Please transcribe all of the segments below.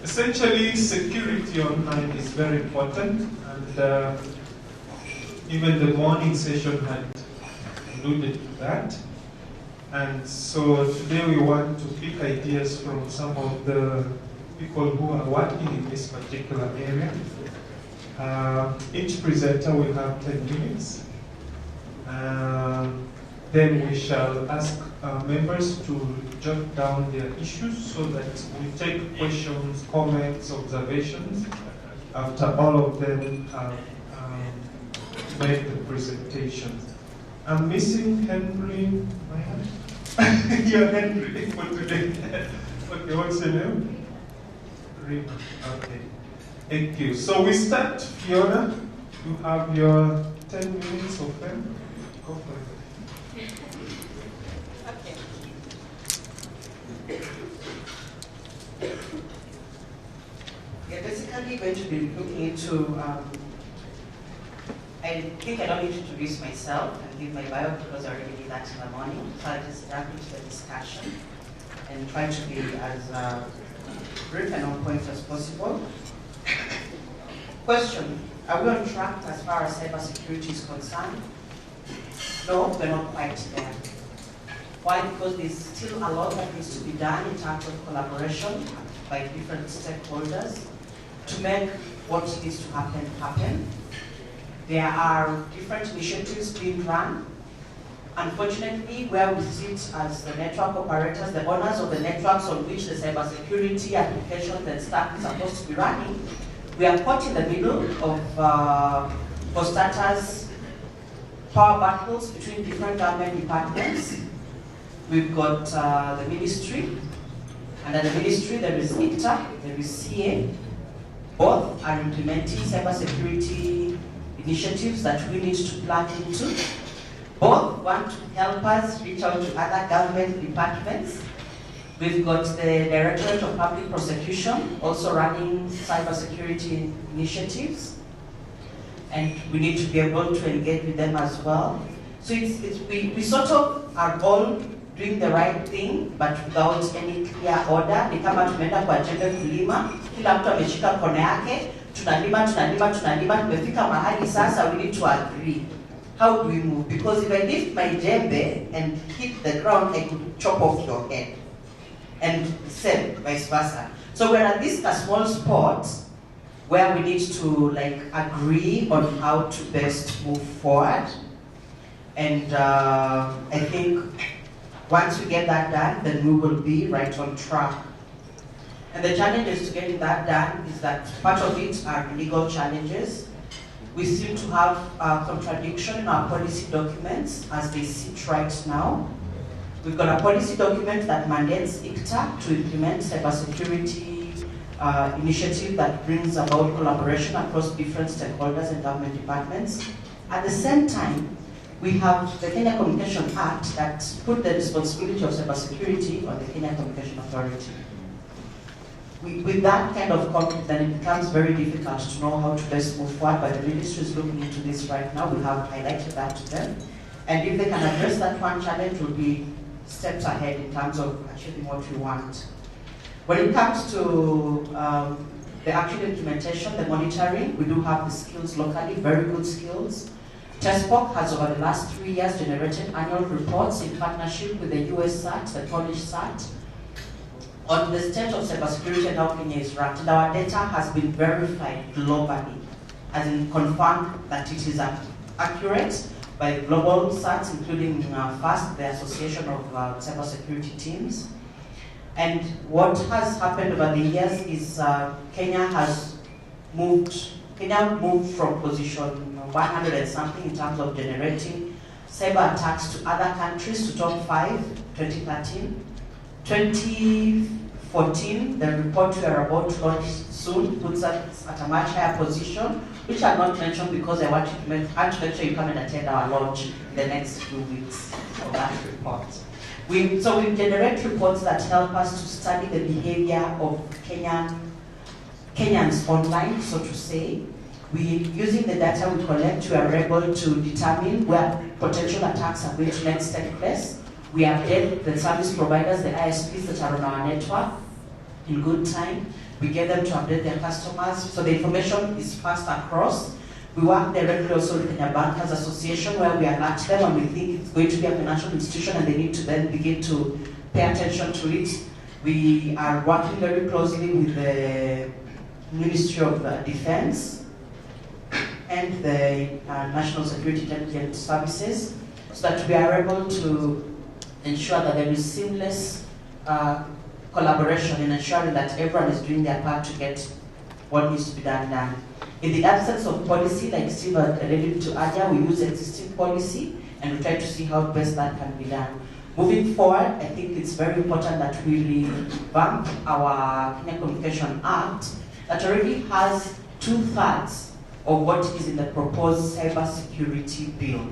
Essentially, security online is very important, and even the morning session had alluded to that. And so today we want to pick ideas from some of the people who are working in this particular area. Each presenter will have 10 minutes. Then we shall ask members to jot down their issues so that we take questions, comments, observations after all of them have made the presentation. I'm missing Henry. You're Henry for today. Okay, what's your name? Rima. Okay. Thank you. So we start, Fiona. You have your 10 minutes of them. Go for it. We're basically going to be looking into, I think I don't need to introduce myself and give my bio because I already did that in the morning. So I'll just jump into the discussion and try to be as brief and on point as possible. Question, are we on track as far as cybersecurity is concerned? No, we're not quite there. Why? Because there's still a lot that needs to be done in terms of collaboration by different stakeholders to make what needs to happen happen. There are different initiatives being run. Unfortunately, where we sit as the network operators, the owners of the networks on which the cybersecurity applications and stuff is supposed to be running, we are caught in the middle of, for starters, power battles between different government departments. We've got the ministry, and at the ministry there is ICTA, there is CA. Both are implementing cybersecurity initiatives that we need to plug into. Both want to help us reach out to other government departments. We've got the Directorate of Public Prosecution also running cybersecurity initiatives, and we need to be able to engage with them as well. So we sort of are all doing the right thing, but without any clear order. Ni kama tumeenda kwa jembe kulima, kila mtu ameshika kona yake, tunalima, tumefika mahali sasa, we need to agree. How do we move? Because if I lift my jembe and hit the ground, I could chop off your head. And same, vice versa. So we're at this small spot where we need to agree on how to best move forward. And I think once we get that done, then we will be right on track. And the challenges to getting that done is that part of it are legal challenges. We seem to have a contradiction in our policy documents as they sit right now. We've got a policy document that mandates ICTA to implement cybersecurity initiative that brings about collaboration across different stakeholders and government departments. At the same time, we have the Kenya Communication Act that put the responsibility of cybersecurity on the Kenya Communication Authority. With that kind of conflict, then it becomes very difficult to know how to best move forward, but the ministry is looking into this right now. We have highlighted that to them. And if they can address that one challenge, we'll be steps ahead in terms of achieving what we want. When it comes to the actual implementation, the monitoring, we do have the skills locally, very good skills. TESPOK has over the last 3 years generated annual reports in partnership with the US SAT, the Polish SAT, on the state of cybersecurity and how Kenya is ranked. And our data has been verified globally, as in confirmed that it is accurate by global SATs, including FAST, the Association of Cybersecurity Teams. And what has happened over the years is Kenya moved from position 100 and something in terms of generating cyber attacks to other countries to top 5, 2013. 2014, the report we are about to launch soon puts us at a much higher position, which I'll not mention because I want to make sure you come and attend our launch in the next few weeks of that report. So we generate reports that help us to study the behavior of Kenyans online, so to say. Using the data we collect, we are able to determine where potential attacks are going to next take place. We update the service providers, the ISPs that are on our network. in good time. We get them to update their customers, so the information is passed across. We work directly also with Kenya Bankers Association, where we alert them when we think it's going to be a financial institution and they need to then begin to pay attention to it. We are working very closely with the Ministry of Defense and the National Security Intelligence Services, so that we are able to ensure that there is seamless collaboration in ensuring that everyone is doing their part to get what needs to be done. In the absence of policy, like Steve alluded to earlier, we use existing policy and we try to see how best that can be done. Moving forward, I think it's very important that we revamp our Kenya Communication Act that already has 2/3 of what is in the proposed cybersecurity bill.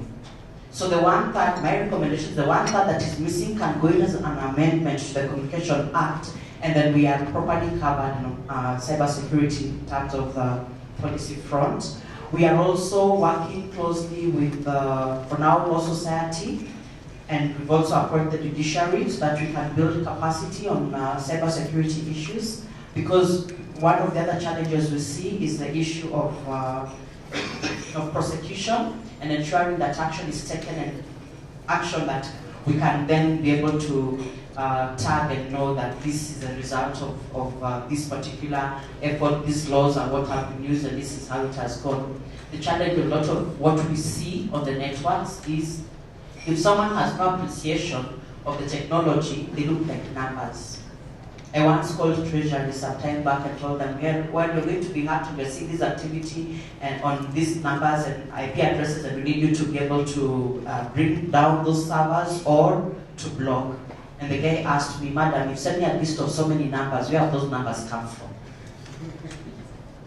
So the 1/3, my recommendation, the 1/3 that is missing can go in as an amendment to the Communication Act, and then we are properly covered on cybersecurity in terms of the policy front. We are also working closely with, for now, Law Society, and we've also appointed the judiciary so that we can build capacity on cybersecurity issues, because one of the other challenges we see is the issue of prosecution and ensuring that action is taken, and action that we can then be able to tag and know that this is a result of this particular effort, these laws are what have been used, and this is how it has gone. The challenge with a lot of what we see on the networks is if someone has no appreciation of the technology, they look like numbers. I once called Treasury some time back and told them, when we're going to be hard to receive this activity and on these numbers and IP addresses, and we need you to be able to bring down those servers or to block. And the guy asked me, Madam, you sent me a list of so many numbers, where have those numbers come from?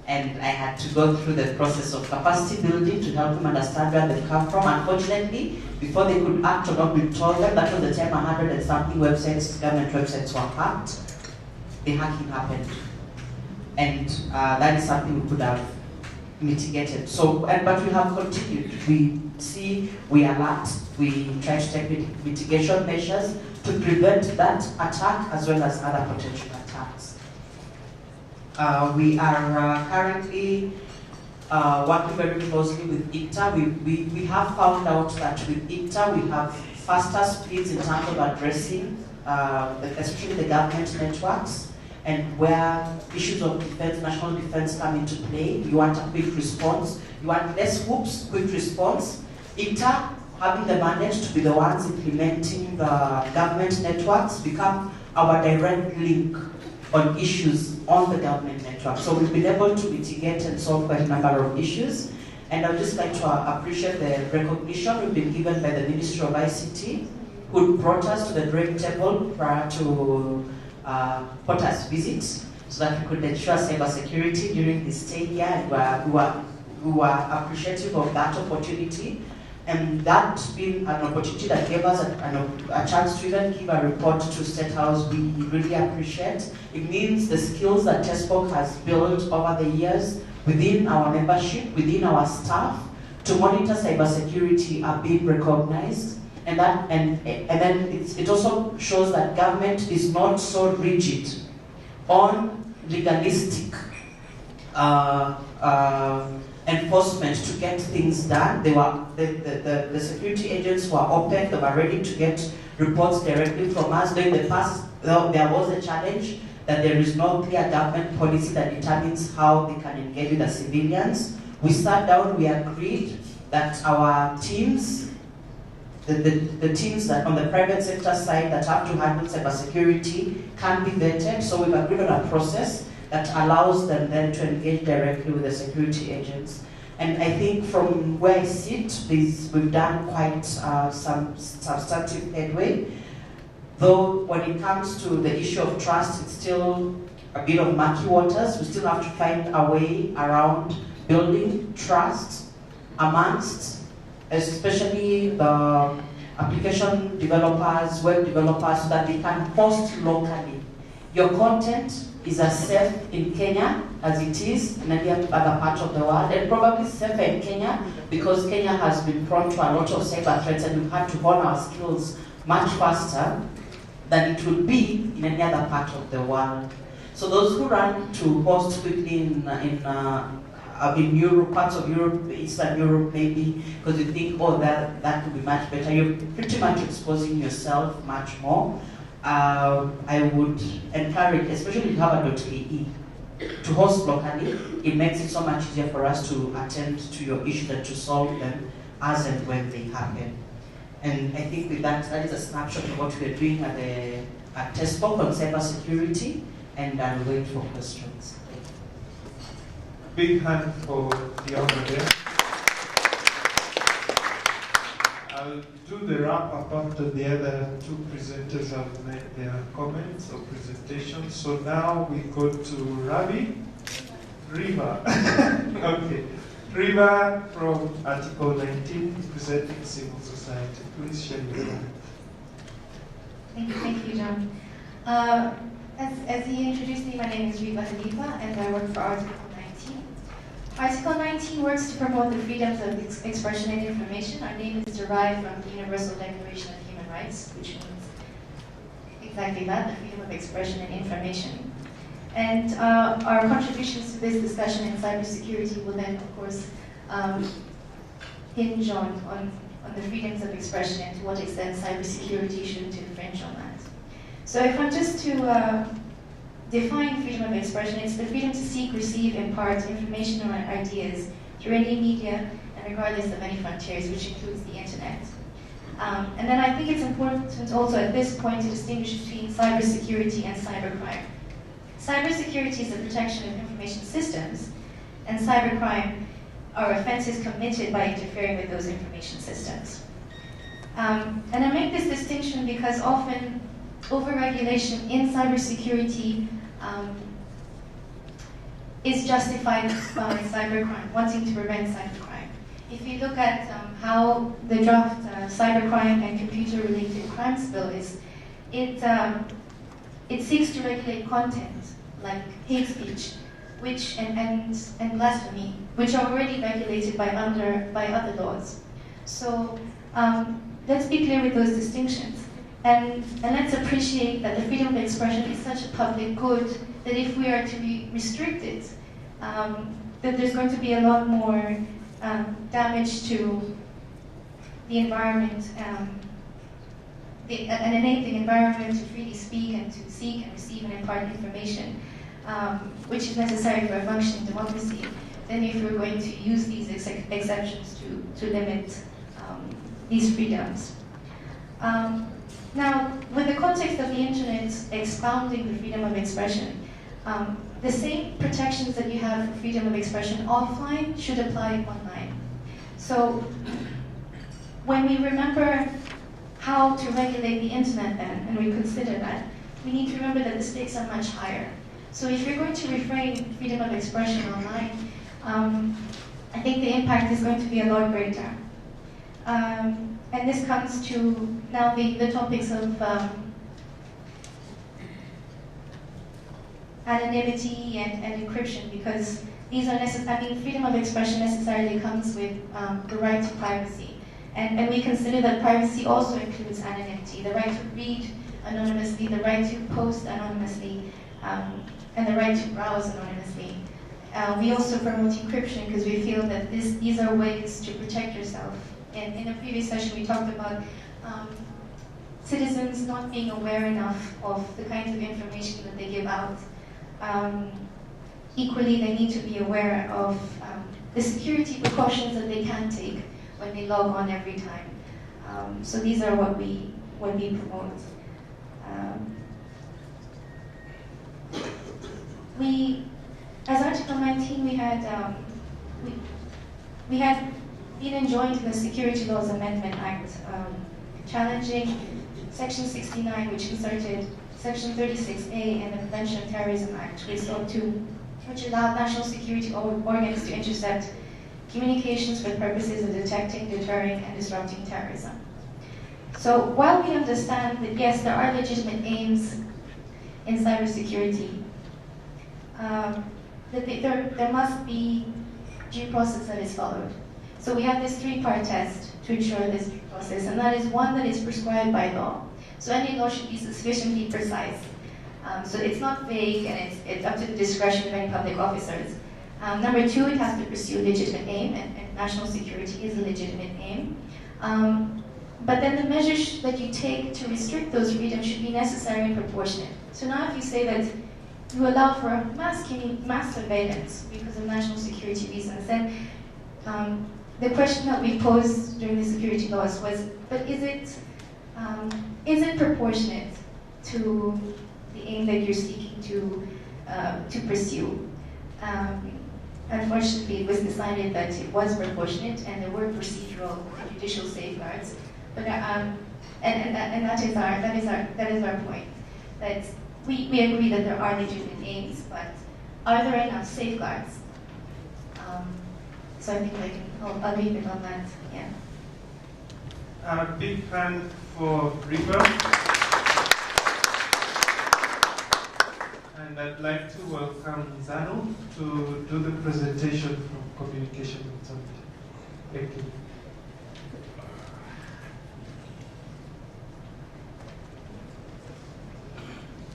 And I had to go through the process of capacity building to help them understand where they come from. Unfortunately, before they could act or not, we told them that was the time 100 and something websites, government websites were hacked. The hacking happened. And that is something we could have mitigated. So, but we have continued. We see, we alert, we try to take mitigation measures to prevent that attack as well as other potential attacks. We are currently working very closely with ICTA. We have found out that with ICTA we have faster speeds in terms of addressing, especially the government networks, and where issues of defense, national defense come into play. You want a quick response. You want less whoops, quick response. ICTA, having the mandate to be the ones implementing the government networks, become our direct link on issues on the government network. So we've been able to mitigate and solve quite a number of issues. And I'd just like to appreciate the recognition we've been given by the Ministry of ICT, who brought us to the drawing table prior to Porter's visit, so that we could ensure cybersecurity during his stay here, and we were appreciative of that opportunity. And that being an opportunity that gave us a chance to even give a report to State House, we really appreciate. It means the skills that TESPOK has built over the years within our membership, within our staff, to monitor cybersecurity are being recognized. And then it also shows that government is not so rigid on legalistic enforcement to get things done. The security agents were open, they were ready to get reports directly from us. In the past, there was a challenge that there is no clear government policy that determines how they can engage with the civilians. We sat down, we agreed that our teams, the teams that on the private sector side that have to handle cybersecurity can be vetted. So we've agreed on a process that allows them then to engage directly with the security agents. And I think from where I sit, we've done quite some substantive headway. Though when it comes to the issue of trust, it's still a bit of murky waters. We still have to find a way around building trust amongst, especially the application developers, web developers, so that they can host locally. Your content is as safe in Kenya as it is in any other part of the world, and probably safer in Kenya because Kenya has been prone to a lot of cyber threats, and we've had to hone our skills much faster than it would be in any other part of the world. So those who run to post quickly in Europe, parts of Europe, Eastern Europe maybe, because you think, oh, that could be much better. You're pretty much exposing yourself much more. I would encourage, especially if you have a .ke, to host locally. It makes it so much easier for us to attend to your issues and to solve them as and when they happen. And I think with that is a snapshot of what we're doing at TESPOK on cybersecurity, and I'm waiting for questions. Big hand for Fiona there. I'll do the wrap up after the other two presenters have made their comments or presentations. So now we go to Riva. Okay. Riva from Article 19, representing civil society. Please share your comment. Thank you, John. As he introduced me, my name is Riva Halifa, and I work for Article 19. Article 19 works to promote the freedoms of expression and information. Our name is derived from the Universal Declaration of Human Rights, which means exactly that, the freedom of expression and information. And our contributions to this discussion in cybersecurity will then, of course, hinge on the freedoms of expression and to what extent cybersecurity shouldn't infringe on that. So if I'm just to define freedom of expression, it's the freedom to seek, receive, impart information or ideas through any media and regardless of any frontiers, which includes the internet. And then I think it's important also at this point to distinguish between cybersecurity and cybercrime. Cybersecurity is the protection of information systems, and cybercrime are offenses committed by interfering with those information systems. And I make this distinction because often overregulation in cybersecurity is justified by cybercrime, wanting to prevent cybercrime. If you look at how the draft cybercrime and computer-related crimes bill is, it seeks to regulate content like hate speech, and blasphemy, which are already regulated by other laws. So let's be clear with those distinctions. And let's appreciate that the freedom of expression is such a public good that if we are to be restricted, that there's going to be a lot more damage to the environment, an enabling environment to freely speak and to seek and receive and impart information, which is necessary for a functioning democracy, then if we're going to use these exceptions to limit these freedoms. Now, with the context of the internet expounding the freedom of expression, the same protections that you have for freedom of expression offline should apply online. So, when we remember how to regulate the internet then, and we consider that, we need to remember that the stakes are much higher. So if you're going to refrain freedom of expression online, I think the impact is going to be a lot greater. And this comes to now the topics of anonymity and encryption, because these are freedom of expression necessarily comes with the right to privacy. And we consider that privacy also includes anonymity, the right to read anonymously, the right to post anonymously, and the right to browse anonymously. We also promote encryption because we feel that these are ways to protect yourself. And in a previous session, we talked about citizens not being aware enough of the kinds of information that they give out. Equally, they need to be aware of the security precautions that they can take when they log on every time. So these are what we promote. As Article 19, we had been enjoined in the Security Laws Amendment Act, challenging Section 69, which inserted Section 36A in the Prevention of Terrorism Act, which allowed national security organs to intercept communications for the purposes of detecting, deterring, and disrupting terrorism. So while we understand that yes, there are legitimate aims in cybersecurity, that there must be due process that is followed. So we have this three-part test to ensure this due process, and that is one that is prescribed by law. So any law should be sufficiently precise. So it's not vague, and it's up to the discretion of any public officers. Number two, it has to pursue legitimate aim, and national security is a legitimate aim. But then the measures that you take to restrict those freedoms should be necessary and proportionate. So now if you say that you allow for mass surveillance because of national security reasons, then the question that we posed during the security laws was, but is it proportionate to the aim that you're seeking to pursue? Unfortunately, it was decided that it was proportionate, and there were procedural and judicial safeguards. But and that is our point. That we agree that there are legitimate aims, but are there enough safeguards? So I think I'll leave it on that. Yeah. A big hand for River. And I'd like to welcome Zano to do the presentation from Communication Authority. Thank you.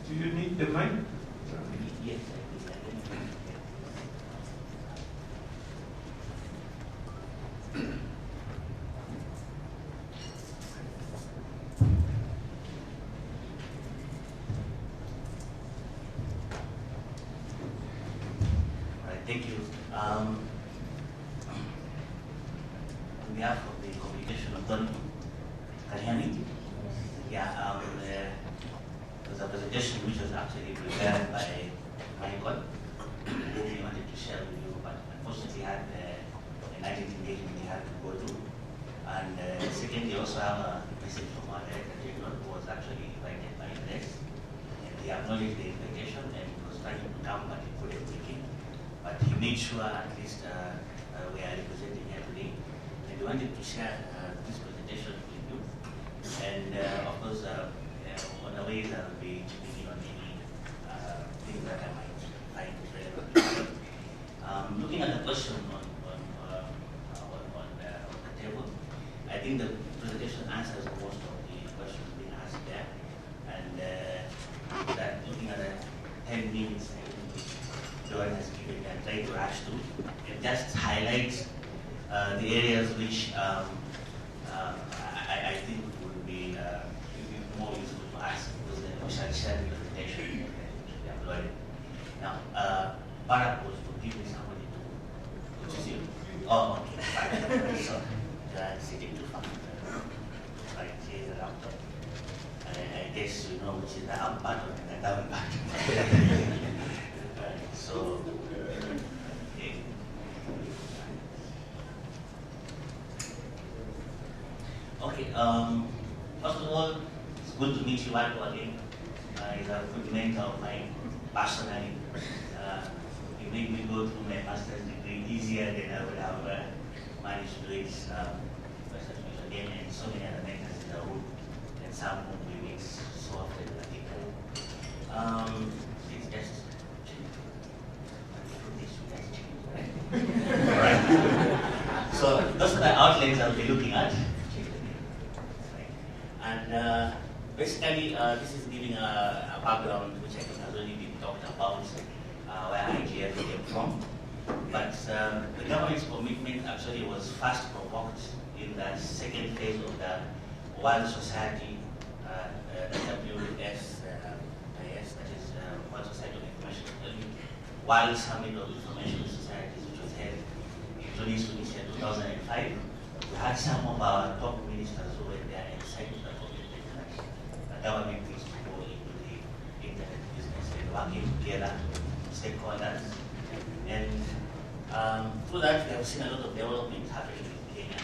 Do you need the mic? Yes. Thank you. On behalf of the Communication Authority, can you hear me? Yeah, there was a presentation which was actually prepared by Michael, who we wanted to share with you, but unfortunately had an urgent engagement he had to go to. And secondly, also have a message from our Director General, who was actually invited by Index. And he acknowledged the invitation and was trying to come, but he couldn't make it. But he made sure at least we are representing here today. And we wanted to share this presentation with you. And of course, on the way I'll be chipping in on any things that I might find relevant. Looking at the question on the table, I think the presentation answers most of the questions being asked there. And that looking at the 10 minutes Joy has given and try to rush to, it just highlights the areas which I think would be more useful to us, because we shall share the presentation to be uploaded. Now, Bharat was to give me somebody to choose you. Oh, okay, fine. So, sitting too far. Right, here's the laptop. I guess you know which is the up button and the down button. So, okay. Okay, first of all, it's good to meet you all again. It's a good mentor of mine, personally. It made me go through my master's degree easier than I would have managed to do it again, and so many other mentors in the room, and some whom we meet so often. I think it's just right. So those are the outlines I'll be looking at. And basically, this is giving a background which I think has already been talked about, where IGF came from. But the government's commitment actually was first provoked in that second phase of the World Society, WS, that is World Society of Information Technology, World Summit of Information Societies, which was held in Tunis, Tunisia, 2005. We had some of our top ministers who were there and cited the commitment that the government needs to go into the internet business and working together, stakeholders. And through that, we have seen a lot of development happening in Kenya.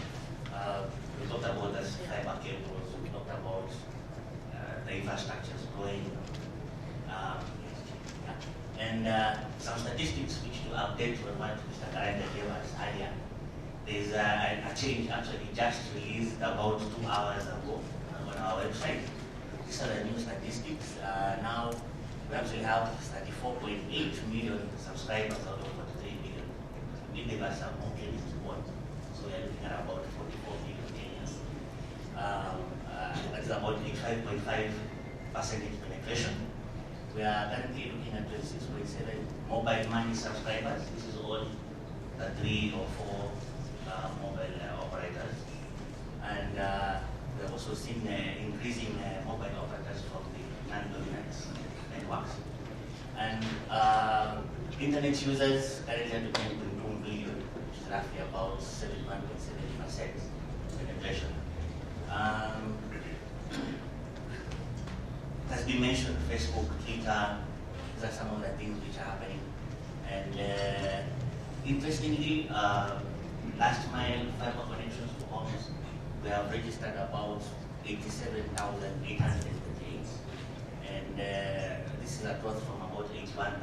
We talked about the fiber cables, we talked about the infrastructures growing. And some statistics which to update on what Mr. Karanja gave us earlier. There's a change actually just released about 2 hours ago on our website. These are the new statistics. Now we actually have 34.8 million subscribers out of 43 million. We gave us some more credit support. So we are looking at about 44 million Kenyans. That's about 85.5% penetration. We are currently looking at 26.7 mobile money subscribers. This is all the 3 or 4 mobile operators. And we have also seen increasing mobile operators from the non-dominant networks. And internet users currently are 10.2 billion, which is roughly about 71.7% penetration. As we mentioned, Facebook, Twitter, these are some of the things which are happening. And interestingly, last mile fiber connections to homes, we have registered about 87,838. And this is a growth from about 81,000 we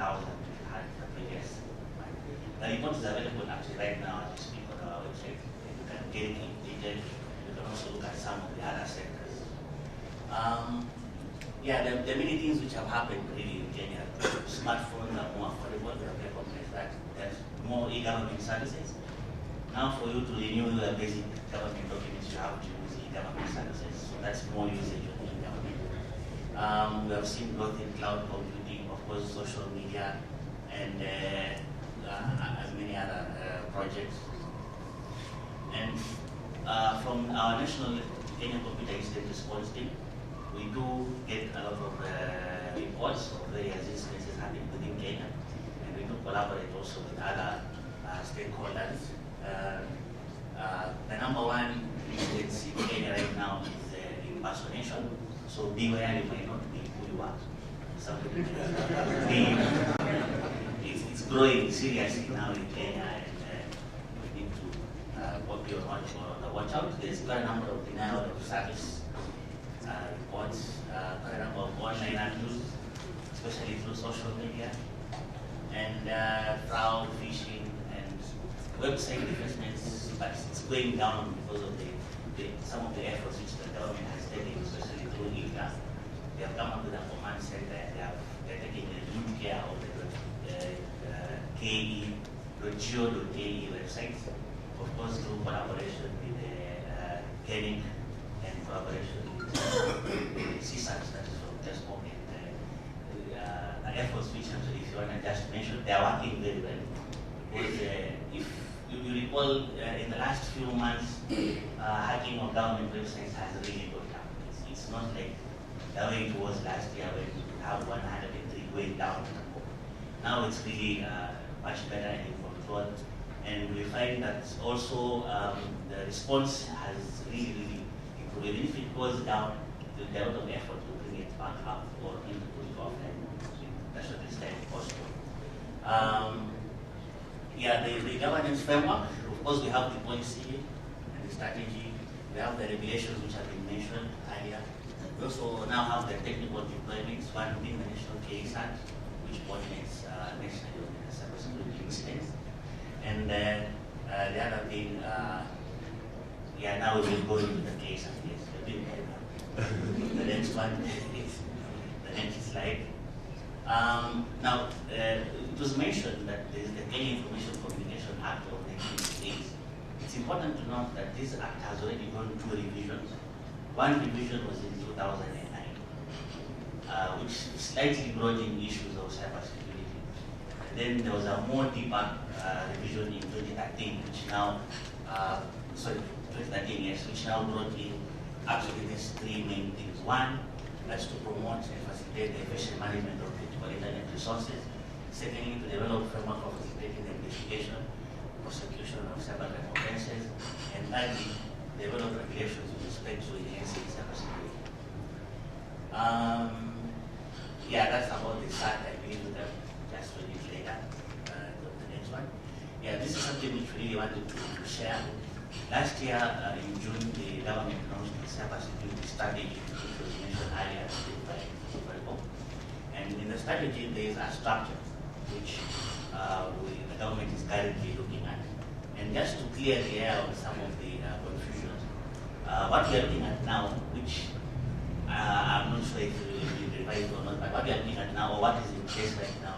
had the previous month. The report is available actually right now as we speak on our website. You can get it in detail. You can also look at some of the other sectors. Yeah, there are many things which have happened really in Kenya. Smartphones are more affordable. We have recognized that there's more e-government services. Now for you to renew your basic government documents, you have to use e-government services. So that's more usage of e-government. We have seen growth in cloud computing, of course, social media, and many other projects. And from our national Kenya Computer Incident Response Team, we do get a lot of reports of various instances happening within Kenya, and we do collaborate also with other stakeholders. The number one instance in Kenya right now is impersonation. So beware, you might not be who you are. It's growing seriously now in Kenya, and we need to be on the watch out. There's quite a number of denial of service reports, quite a number of online abuse, especially through social media, and fraud, phishing, and website investments, but it's going down because of some of the efforts which the government has taken, especially through ICA. They have come up with a command center, and they're taking good care of the .geo.ke websites, of course through collaboration with the Kenning and collaboration with CSAT, that is from TESPOK, and the efforts which actually Fiona just mentioned, they are working very well. Because if you recall, in the last few months, hacking of government websites has really gone down. It's not like the way it was last year when you have 103 going down. Now it's really much better and in control. And we find that also the response has really improved. Even if it goes down, there's a lot of effort to bring it back up or put it offline in the shortest time possible. Yeah, the governance framework, of course we have the policy and the strategy, we have the regulations which have been mentioned earlier. We also now have the technical deployments, one being the National KSAT, which coordinates national cybersecurity incidents. And the other thing, yeah, now we will go into the KSAT. Yes, the next one is the next slide. Now, it was mentioned that there is the Kenya Information Communication Act of 1988. It's important to note that this act has already gone through revisions. One revision was in 2009, which slightly brought in issues of cybersecurity. And then there was a more deeper revision in 2013, which now, 2013, yes, which now brought in actually these 3 main things. One, that's to promote and facilitate the efficient management of critical internet resources. Secondly, to develop framework for facilitating the investigation, prosecution of cybercrime offenses. And thirdly, develop regulations with respect to enhancing cybersecurity. Yeah, that's about the start. I believe we can just read it later. The next one. Yeah, this is something which we really wanted to share. Last year, in June, the government launched the cybersecurity strategy, which was mentioned earlier by Walubengo. And in the strategy, there is a structure which the government is currently looking at. And just to clear the air of some of the confusion, what we are looking at now, which I'm not sure if it will be revised or not, but what we are looking at now, or what is in place right now,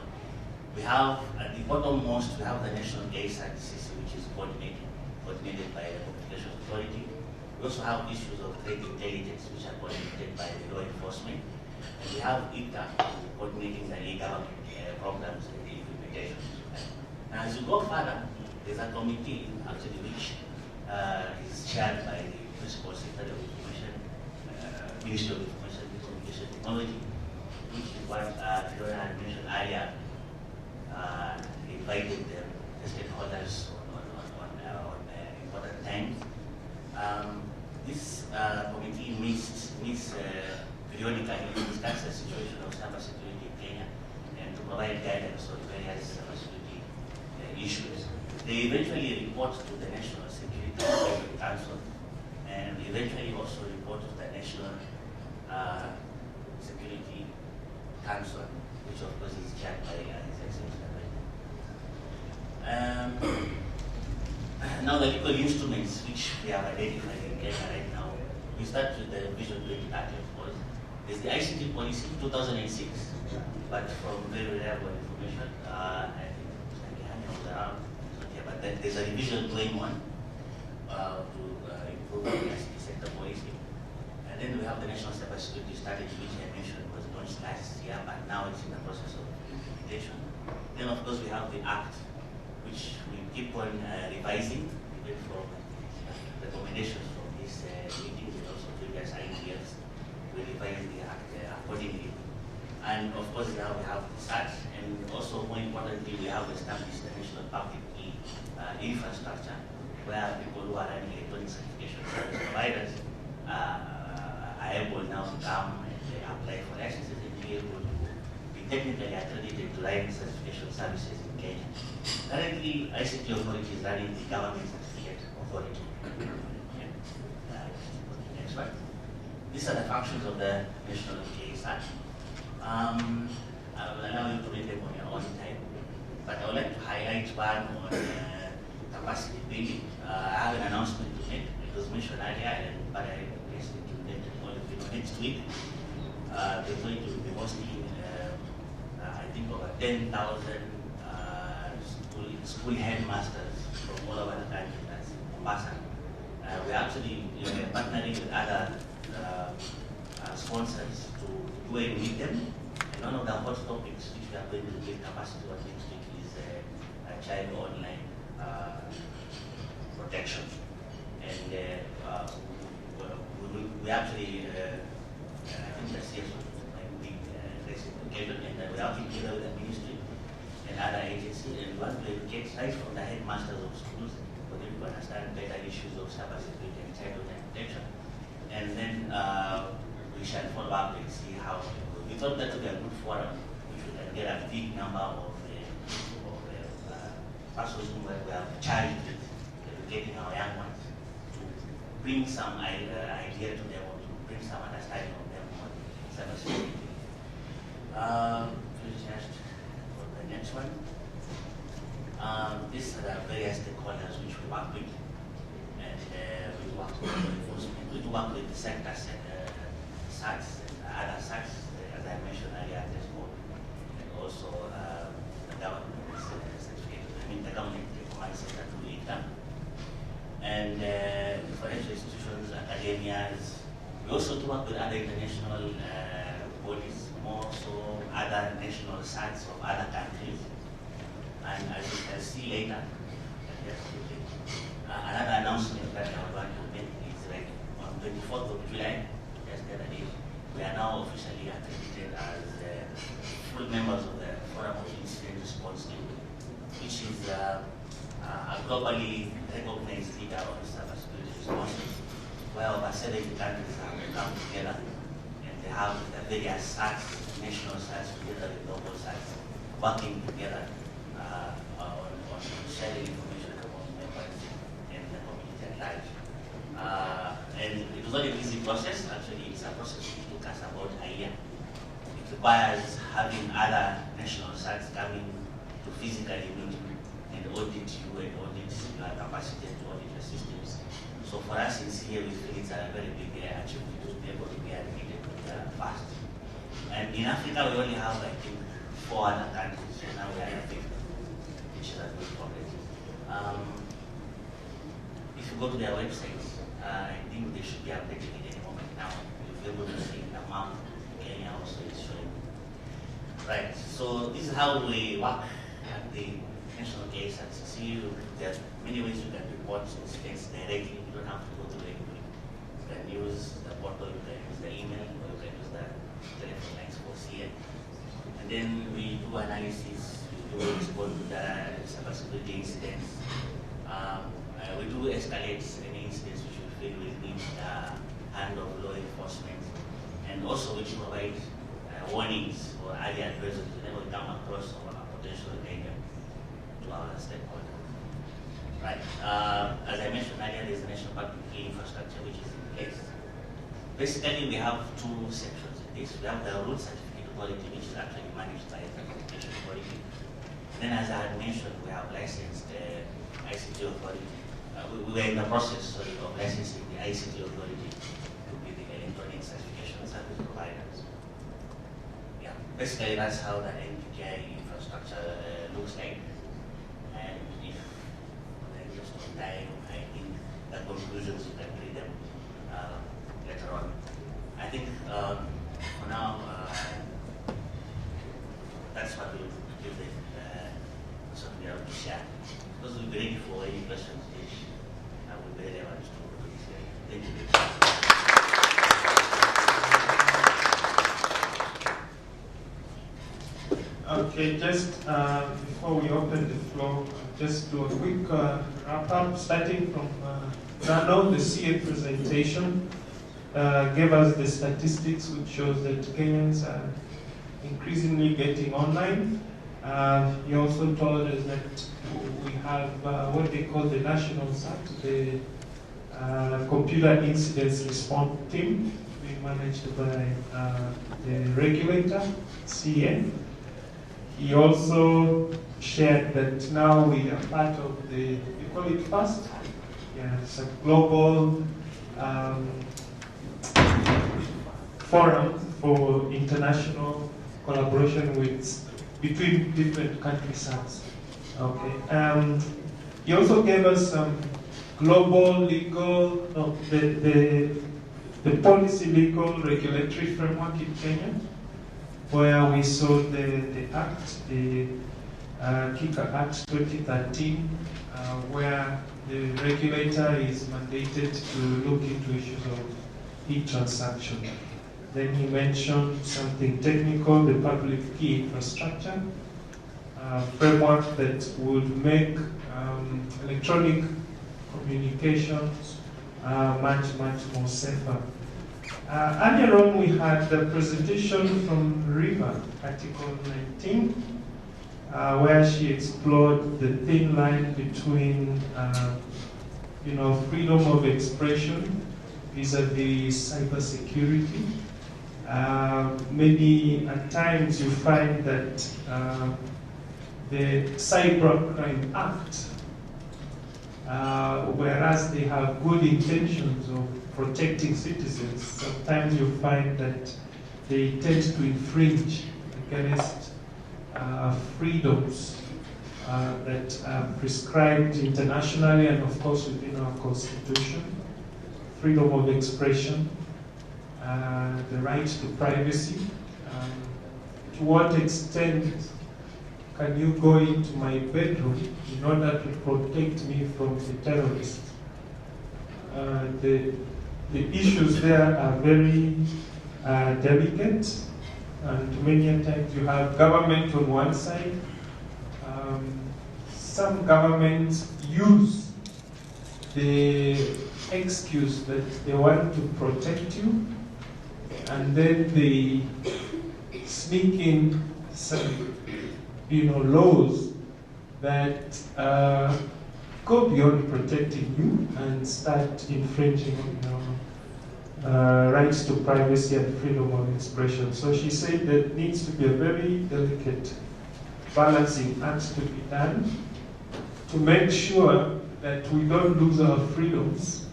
we have at the bottommost, we have the National KSAT system, which is coordinated by the Communications Authority. We also have issues of threat intelligence, which are coordinated by the law enforcement. And we have ICTA coordinating the e-government programs and the implementations. Now, as you go further, there's a committee actually which is chaired by the Principal Secretary of Information, Ministry of Information and Communication Technology, which is what Fiona had mentioned earlier, invited the stakeholders on important times. This committee meets periodically to discuss the situation of cybersecurity in Kenya and to provide guidance on various cybersecurity issues. They eventually report to the National Security Council and eventually also report to the National Security Council, which of course is chaired by His Excellency. Now the legal instruments which we have identified in Kenya right now, we start with the Vision 2030, of course. There's the ICT policy 2006, but from very reliable information, I think Hanya was around, but then there's a revision going on to improve the ICT sector policy. And then we have the National Cybersecurity Strategy, which I mentioned was launched last year, but now it's in the process of implementation. Then, of course, we have the Act, which we keep on revising from recommendations from these meetings and also previous ideas. We revise the Act accordingly. And of course, now we have the SAT, and also more importantly, we have established the National Public Infrastructure, where people who are running electronic certification service providers are able now to come and apply for licenses and be able to be technically accredited to run certification services in Kenya. Currently, ICT Authority is running the Government Certificate Authority. Next one. These are the functions of the National KSAT. I will allow you to read them on your own time, but I would like to highlight one on capacity building. I have an announcement to make. It was mentioned earlier, but I guess it will let all of you know next week. They're going to be hosting, I think, over 10,000 school headmasters from all over the country. That's Mombasa. We're actually partnering with other sponsors to go and meet them. And one of the hot topics which we are going to build capacity on next week is child online protection. And we actually, I think that's yes, might be occasion, and we're working together with the ministry and other agencies, and we want to educate right from the headmasters of schools for them to understand better issues of cybersecurity and child online protection. And then we shall follow up and see how we thought that would be a good forum if we can get a big number of persons who we have charged with educating our young ones to bring some idea to them or to bring some understanding of them on cybersecurity. Please just for the next one. These are the various stakeholders which we work with, and we work with enforcement. We work with the sectors and SACs and other SACs, as I mentioned earlier, TESPOK, and also the government certificate. I mean, the government command center to ICTA, and financial institutions, academias. We also work with other international bodies, more so other national SACs of other countries. And as you can see later, another announcement that I want to make is like on 24th of July, just the other day, we are now officially accredited as full members of the Forum of Incident Response Team, which is a globally recognized leader of cybersecurity responses, where over 70 countries have come together, and they have the various SACs, national SACs together with global SACs, working together on sharing information among members and the community at large. And it was not an easy process. Actually, it's a process which took us about a year. It requires having other national SACs coming to physically meet you and audit you and audit your capacity to audit your systems. So for us in Syria, we feel it's a very big achievement to be able to be accredited fast. And in Africa, we only have, I think, 4 other countries, so now we are at 50, which is a good progress. If you go to their websites, I think they should be updated in any moment now. You'll be able to see the map Kenya also is showing. Right, so this is how we work at the national case at CC. There are many ways you can report incidents directly. You don't have to go through anybody. You can use the portal, you can use the email, or you can use the telephone lines for CN. And then we do analysis, we do respond to the cybersecurity incidents. We do escalate any incidents which we feel will need the hand of law enforcement. And also we provide warnings or early advisories whenever we come across a potential danger to our stakeholders. Right. As I mentioned earlier, there is a national public key infrastructure which is in place. Basically, we have two sections in this. We have the root certificate authority, which is actually managed by the certification authority. Then, as I had mentioned, we have licensed ICT authority. We were in the process of licensing the ICT authority to be the electronic certification service providers. Yeah, basically that's how the NPKI infrastructure looks like. And if we're just on time, I think the conclusions you can read them later on. I think for now, that's what we'll give the something else to share. Because we'll be ready for any questions which I will be relevant to this area. Thank you. Okay, just before we open the floor, just do a quick wrap-up, starting from Nano, the CA presentation gave us the statistics which shows that Kenyans are increasingly getting online. He also told us that we have what they call the National SAT, the Computer Incidents Response Team, being managed by the Regulator, CN. He also shared that now we are part of the, we call it FAST, yeah, it's a global forum for international collaboration between different country SATs. Okay. He also gave us some global legal, the policy legal regulatory framework in Kenya, where we saw the Act, the KICA Act 2013, where the regulator is mandated to look into issues of e-transaction. Then he mentioned something technical, the public key infrastructure framework that would make electronic communications much more safer. Earlier on, we had the presentation from Riva, Article 19, where she explored the thin line between, freedom of expression vis-a-vis cybersecurity. Maybe at times you find that the Cybercrime Act, whereas they have good intentions of protecting citizens, sometimes you find that they tend to infringe against freedoms that are prescribed internationally and of course within our constitution. Freedom of expression, the right to privacy. To what extent can you go into my bedroom in order to protect me from the terrorists? The issues there are very delicate, and many times you have government on one side. Some governments use the excuse that they want to protect you, and then they sneak in some, laws that go beyond protecting you and start infringing on rights to privacy and freedom of expression. So she said there needs to be a very delicate balancing act to be done to make sure that we don't lose our freedoms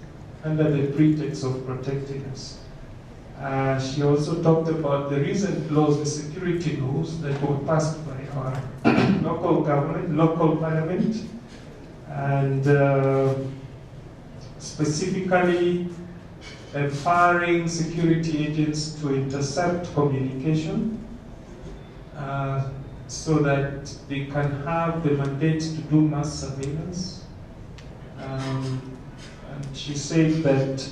under the pretext of protecting us. She also talked about the recent laws, the security laws that were passed by our local government, local parliament, and specifically empowering security agents to intercept communication so that they can have the mandate to do mass surveillance. And she said that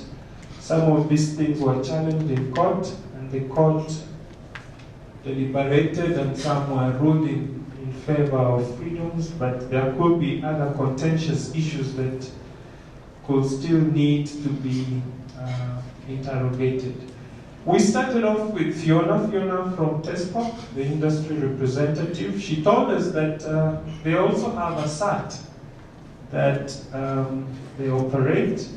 some of these things were challenged in court, and the court deliberated, and some were ruled in favor of freedoms, but there could be other contentious issues that could still need to be interrogated. We started off with Fiona from TESPOK, the industry representative. She told us that they also have a SAT that they operate,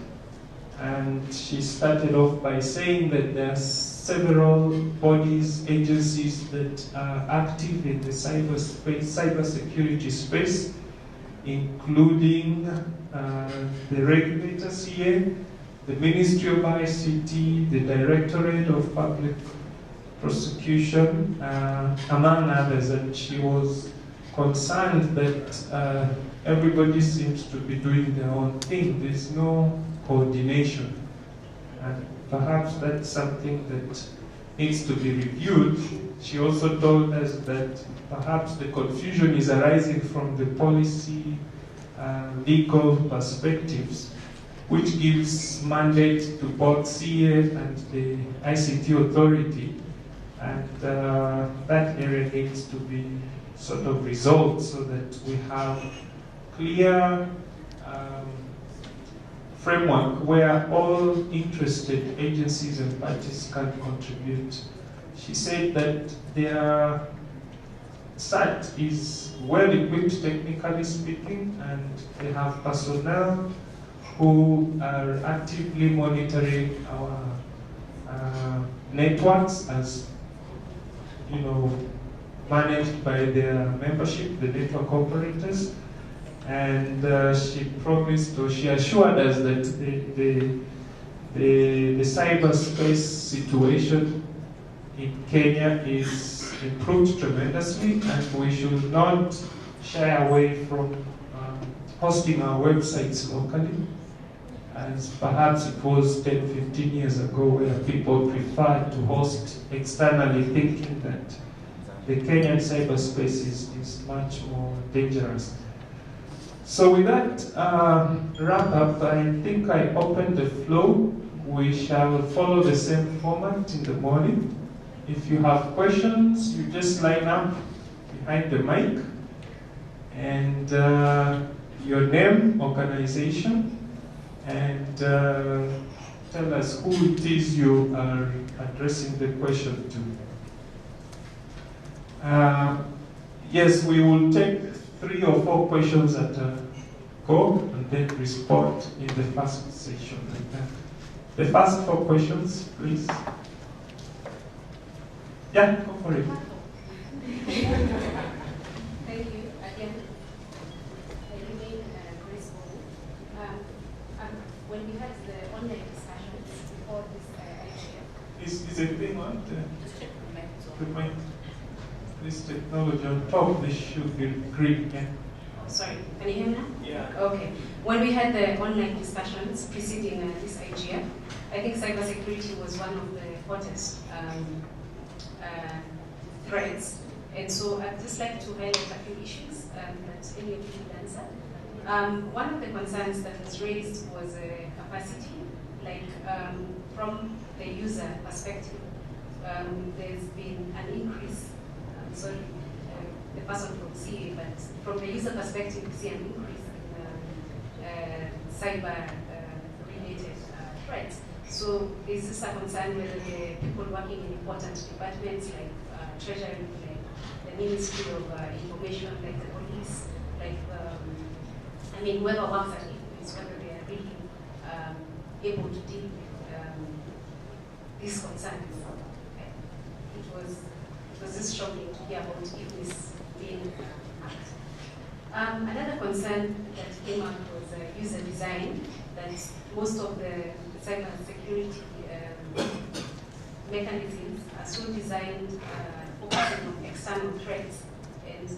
and she started off by saying that there are several bodies, agencies that are active in the cybersecurity space, including the Regulator CA, the Ministry of ICT, the Directorate of Public Prosecution, among others. And she was concerned that everybody seems to be doing their own thing. There's no coordination. And perhaps that's something that needs to be reviewed. She also told us that perhaps the confusion is arising from the policy, legal perspectives, which gives mandate to both CA and the ICT authority. And that area needs to be sort of resolved so that we have clear framework where all interested agencies and parties can contribute. She said that their site is well equipped technically speaking, and they have personnel who are actively monitoring our networks as managed by their membership, the network operators. And she promised, or she assured us that the cyberspace situation in Kenya is improved tremendously, and we should not shy away from hosting our websites locally, as perhaps it was 10, 15 years ago, where people preferred to host externally, thinking that the Kenyan cyberspace is much more dangerous. So with that wrap up, I think I opened the floor. We shall follow the same format in the morning. If you have questions, you just line up behind the mic, and your name, organization, and tell us who it is you are addressing the question to. Yes, we will take 3 or 4 questions at a go, and then respond in the first session. The first 4 questions, please. Yeah, go for it. Thank you again. I remain graceful. When we had the online discussions before this idea. Is it being on? This technology on top, this should be green. Yeah. Oh, sorry, can you hear me now? Yeah. Okay. When we had the online discussions preceding this IGF, I think cybersecurity was one of the hottest threats. And so I'd just like to highlight a few issues that any of you could answer. One of the concerns that was raised was capacity, like from the user perspective. There's been an increase. Sorry, the person from CA, but from the user perspective, we see an increase in cyber-related threats. So is this a concern whether the people working in important departments like Treasury, like the Ministry of Information, like the police, like whoever works at it, is whether they are really able to deal with these concerns. It was just shocking to hear about this being hacked. Another concern that came up was user design, that most of the cybersecurity mechanisms are so designed focusing on external threats, and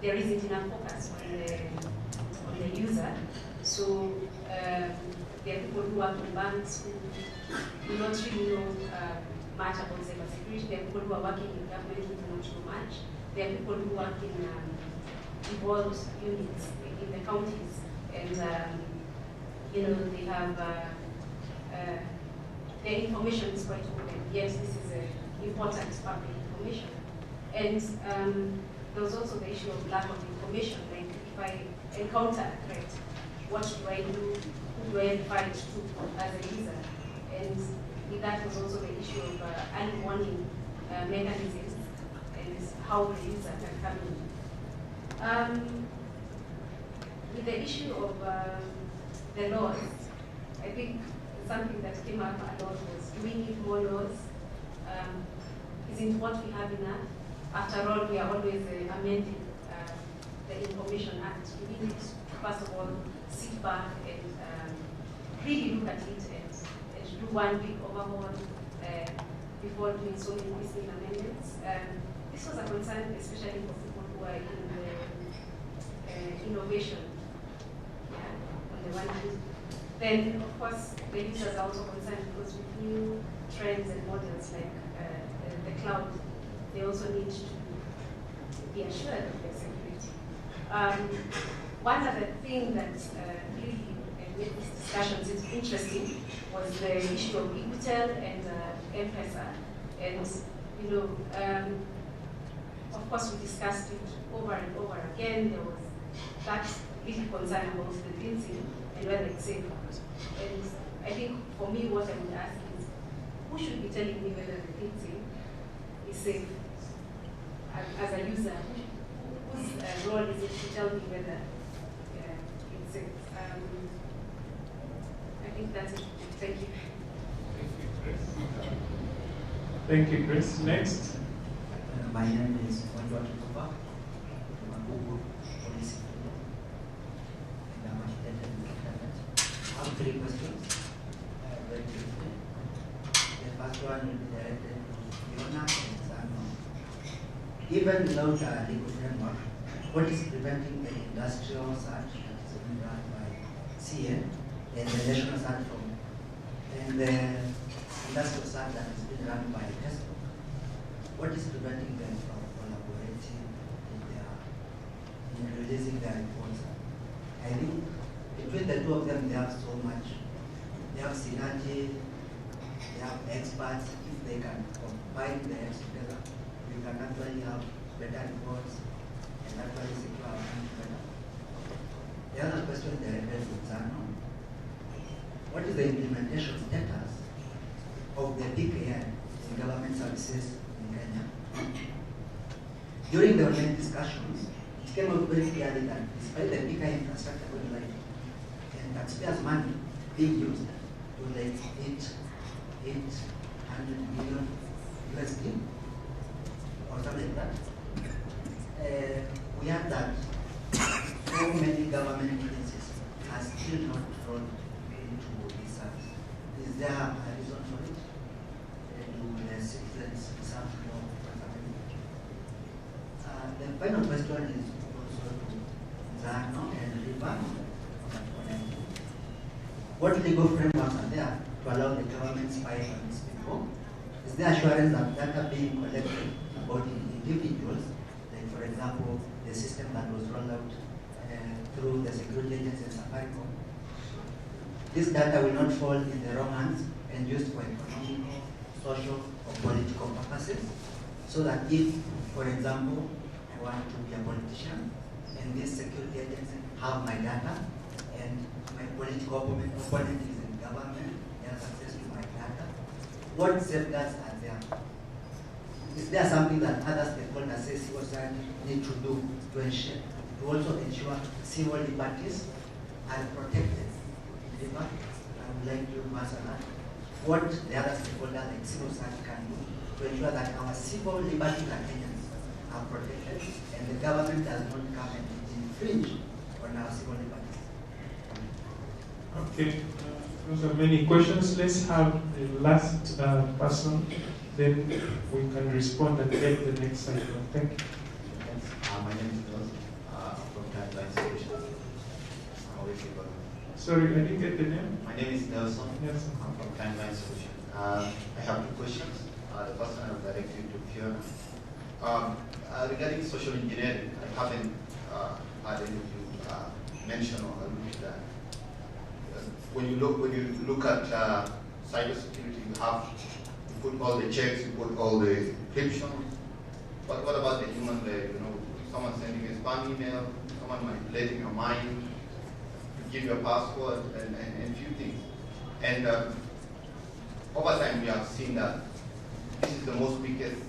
there isn't enough focus on the user. So there are people who work in banks who do not really know much about cybersecurity. There are people who are working in government who do not know much. There are people who work in evolved units in the counties, and they have their information is quite open. Yes, this is important public information. And there was also the issue of lack of information. Like if I encounter a threat, what do I do? Who do I fight to as a user? And with that was also the issue of early warning mechanisms and how the user can come in. With the issue of the laws, I think something that came up a lot was, do we need more laws? Isn't what we have enough? After all, we are always amending the Information Act. We need to, first of all, sit back and really look at it and do one big overhaul before doing so many listening amendments. This was a concern, especially for people who are in the innovation, on the one hand. Then, of course, the users are also concerned because with new trends and models like the cloud, they also need to be assured of their security. One other thing that really made these discussions interesting was the issue of Equitel and M-Pesa. And, of course, we discussed it over and over again. There was that little concern about the cleansing and whether it's safe. And I think for me, what I would ask is, who should be telling me whether the cleansing is safe? As a user, whose role is it to tell me whether it's safe? I think that's it. Thank you. Thank you, Chris. Next. My name is Walubengo from Google Policy. And I'm attending the internet. I have 3 questions. Very briefly. The first one will be directed to Fiona and Asonga. Given without a legal framework, what is preventing the industrial search that is being run by CA and the national search and the industrial search that is being run by TESPOK? What is preventing them from collaborating in releasing their reports? I think between the two of them, they have so much. They have synergy, they have experts. If they can combine the eggs together, we can actually have better reports and actually secure our country better. The other question directed to Zano. What is the implementation status of the PKI in government services in Kenya? During the online discussions, it came out very clearly that despite the PKI infrastructure going live and taxpayers' money being used to like 800 million USD or something like that, we had that so many government agencies are still not drawn into this service. Is there a reason for it? Do the citizens deserve more accountability? The final question is also to Zano and Riva. What legal frameworks are there to allow the government spy on these people? Is there assurance that data being collected about individuals, like for example, the system that was rolled out through the security agency in Safaricom? This data will not fall in the wrong hands and used for economic, social, or political purposes, so that if, for example, I want to be a politician and this security agency have my data and my political opponent is in government, they have access to my data, what safeguards are there? Is there something that other stakeholders say civil society need to do to ensure, to also ensure civil liberties are protected? I would like you to answer that. What the other stakeholders like civil society can do to ensure that our civil liberty Kenyans are protected and the government does not come and infringe on our civil liberties. Okay, those are many questions. Let's have the last person, then we can respond and get the next cycle. Thank you. My name is Jos. I'm from Karanja institution. I'm always Sorry, I didn't get the name. My name is Nelson. Nelson. I'm from Timeline Solution. I have two questions. The first one I will direct you to Fiona. Regarding social engineering, I haven't had any of you mention or allude to that. When you look at cybersecurity, you put all the checks, you put all the encryption. But what about the human layer? You know, someone sending a spam email, someone manipulating your mind, give your password and few things. And over time we have seen that this is the most weakest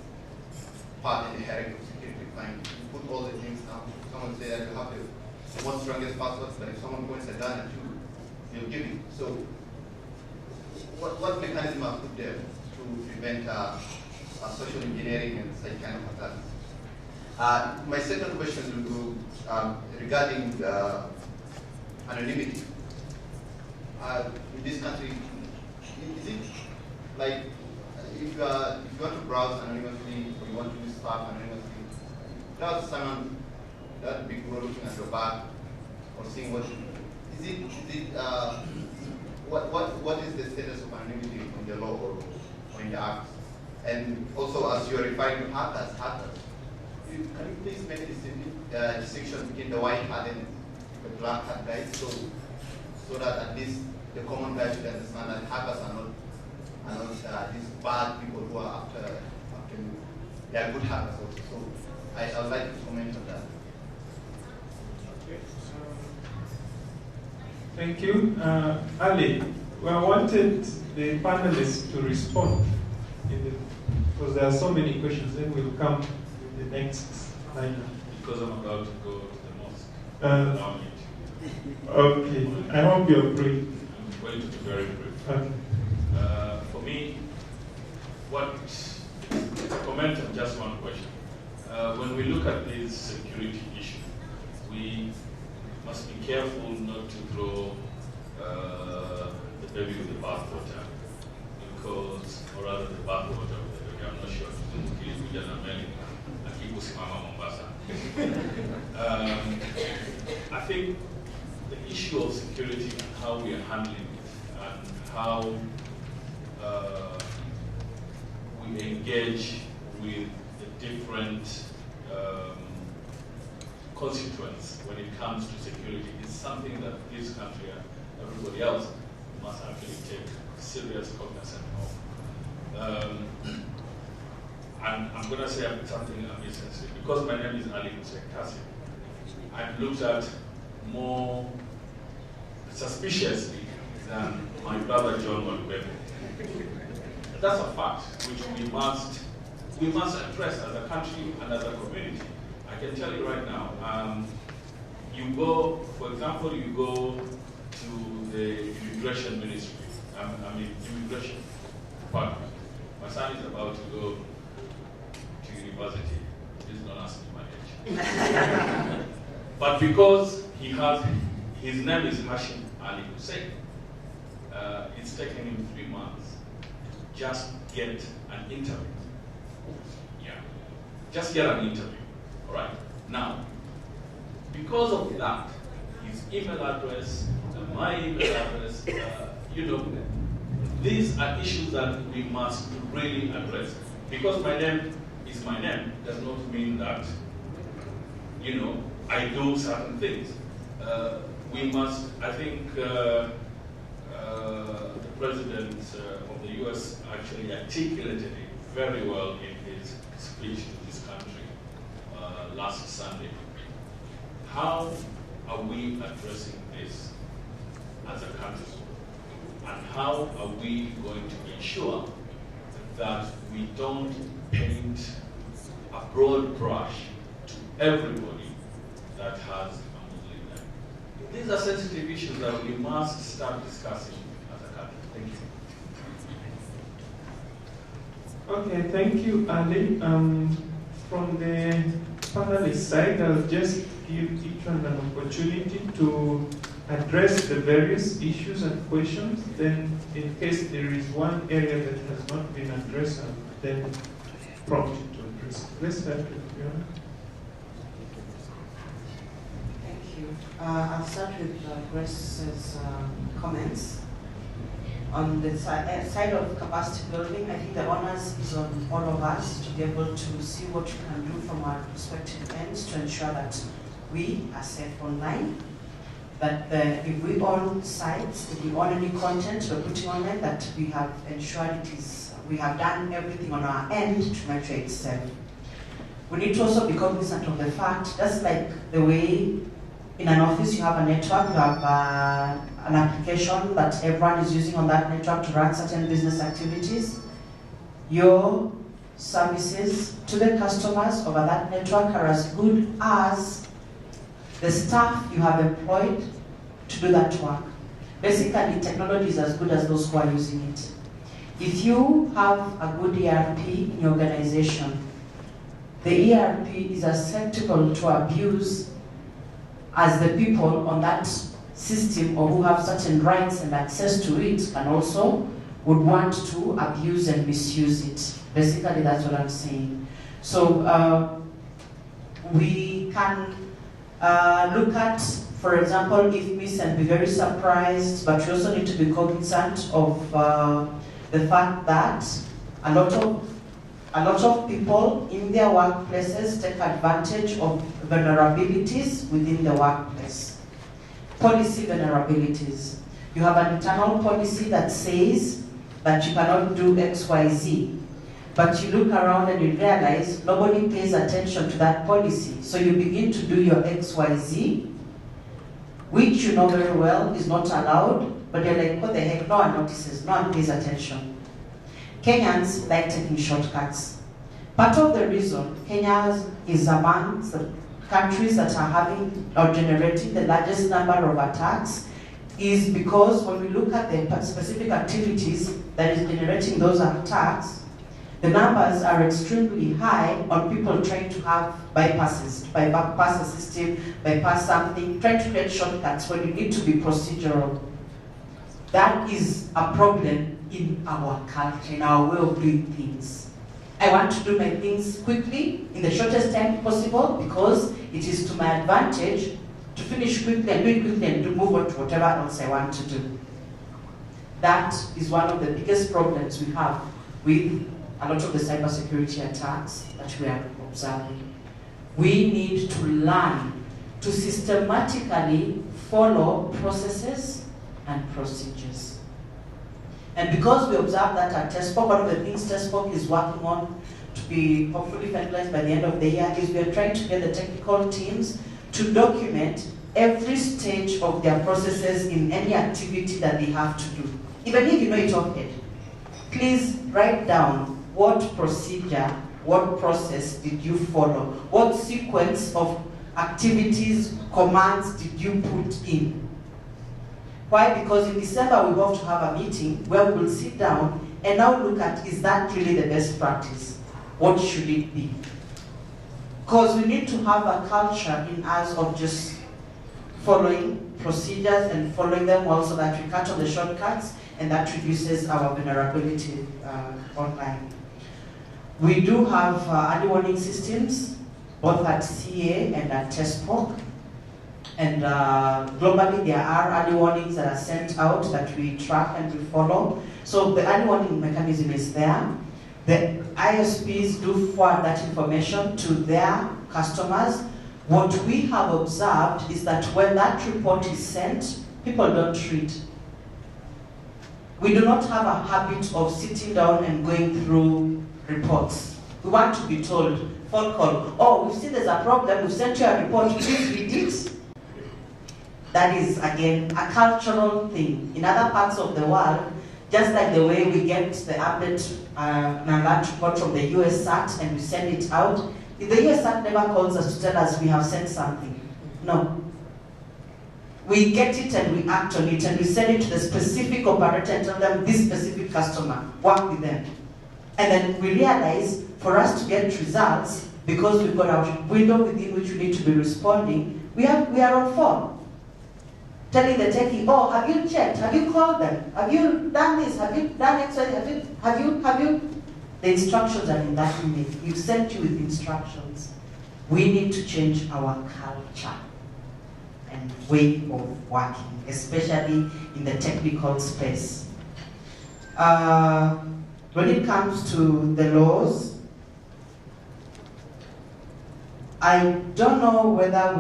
part in the hierarchy of security crime. You put all the things down. Someone say that you have the most strongest password, but if someone points a gun at you, they'll give you. So what mechanism are put there to prevent social engineering and such kind of attacks? My second question will go regarding anonymity. In this country, is it like if you want to browse anonymously or you want to use stuff anonymously, without someone that big bro looking at your back or seeing what is it what is the status of anonymity in the law or in the act? And also, as you are referring to hackers, can you please make a distinction between the white hat and the black hat guys, so that at least the common guy should understand that hackers are not these bad people who are after you. They are good hackers also. So I would like to comment on that. Okay. Thank you. Ali, we wanted the panelists to respond because there are so many questions. Then we'll come with the next line. Because I'm about to go to the mosque. Okay. I hope you're brief. I'm going to be very brief. Okay. For me, comment on just one question. When we look at this security issue, we must be careful not to throw the baby with the bathwater, because, or rather the bathwater with the baby. I'm not sure if it's Mombasa. I think the issue of security and how we are handling it and how we engage with the different constituents when it comes to security is something that this country and everybody else must actually take serious cognizance of. And I'm going to say something a bit sensitive. Because my name is Ali Hussein Kassim, I'm looked at more suspiciously than my brother John Walubengo. That's a fact which we must address as a country and as a community. I can tell you right now, you go, for example, you go to the immigration ministry, immigration department. My son is about to go to university. Please don't ask me my age. But because his name is Hashim Ali Hussein, it's taken him 3 months just get an interview. Yeah, just get an interview. All right. Now, because of that, his email address, my email address, these are issues that we must really address. Because my name is my name does not mean that, I do certain things. We must, I think, the President of the US actually articulated it very well in his speech to this country last Sunday. How are we addressing this as a country? And how are we going to ensure that we don't paint a broad brush to everybody that has a Muslim name? These are sensitive issues that we must start discussing as a country. Thank you. Okay, thank you, Ali. From the panelist side, I'll just give each one an opportunity to address the various issues and questions. Then, in case there is one area that has not been addressed, I'll then prompt you to address it. Let's start with Fiona. Thank you. I'll start with Grace's comments. On the side of capacity building, I think the onus is on all of us to be able to see what we can do from our respective ends to ensure that we are safe online. That if we own sites, if we own any content we're putting online, that we have ensured we have done everything on our end to make sure it's safe. We need to also be cognizant of the fact, just like the way in an office you have a network, you have an application that everyone is using on that network to run certain business activities. Your services to the customers over that network are as good as the staff you have employed to do that work. Basically, technology is as good as those who are using it. If you have a good ERP in your organization, the ERP is susceptible to abuse as the people on that system or who have certain rights and access to it and also would want to abuse and misuse it. Basically, that's what I'm saying. So we can look at, for example, if miss and be very surprised, but we also need to be cognizant of the fact that a lot of people in their workplaces take advantage of vulnerabilities within the workplace. Policy vulnerabilities. You have an internal policy that says that you cannot do X, Y, Z. But you look around and you realize nobody pays attention to that policy. So you begin to do your X, Y, Z, which you know very well is not allowed, but you're like, what the heck, no one notices, no one pays attention. Kenyans like taking shortcuts. Part of the reason Kenya is among the countries that are having or generating the largest number of attacks is because when we look at the specific activities that is generating those attacks, the numbers are extremely high on people trying to have bypasses, bypass the system, bypass something, trying to create shortcuts when you need to be procedural. That is a problem in our culture, in our way of doing things. I want to do my things quickly, in the shortest time possible, because it is to my advantage to finish quickly and do it quickly and to move on to whatever else I want to do. That is one of the biggest problems we have with a lot of the cybersecurity attacks that we are observing. We need to learn to systematically follow processes and procedures. And because we observe that at TESPOK, one of the things TESPOK is working on to be hopefully finalized by the end of the year is we are trying to get the technical teams to document every stage of their processes in any activity that they have to do. Even if you know it off head, please write down what procedure, what process did you follow? What sequence of activities, commands did you put in? Why? Because in December we have to have a meeting where we will sit down and now look at, is that really the best practice? What should it be? Because we need to have a culture in us of just following procedures and following them well so that we cut on the shortcuts and that reduces our vulnerability online. We do have early warning systems, both at CA and at TESPOK. And globally, there are early warnings that are sent out that we track and we follow. So the early warning mechanism is there. The ISPs do forward that information to their customers. What we have observed is that when that report is sent, people don't read. We do not have a habit of sitting down and going through reports. We want to be told, phone call, oh, we've seen there's a problem, we've sent you a report, please read it. That is, again, a cultural thing. In other parts of the world, just like the way we get the update and alert report from the US SAT and we send it out, the US SAT never calls us to tell us we have sent something. No. We get it and we act on it and we send it to the specific operator and tell them this specific customer, work with them. And then we realize for us to get results, because we've got our window within which we need to be responding, we are on phone. Telling the techie, oh, have you checked? Have you called them? Have you done this? Have you done X? Have you? The instructions are in that email. We've sent you with instructions. We need to change our culture. and way of working, especially in the technical space. When it comes to the laws, I don't know whether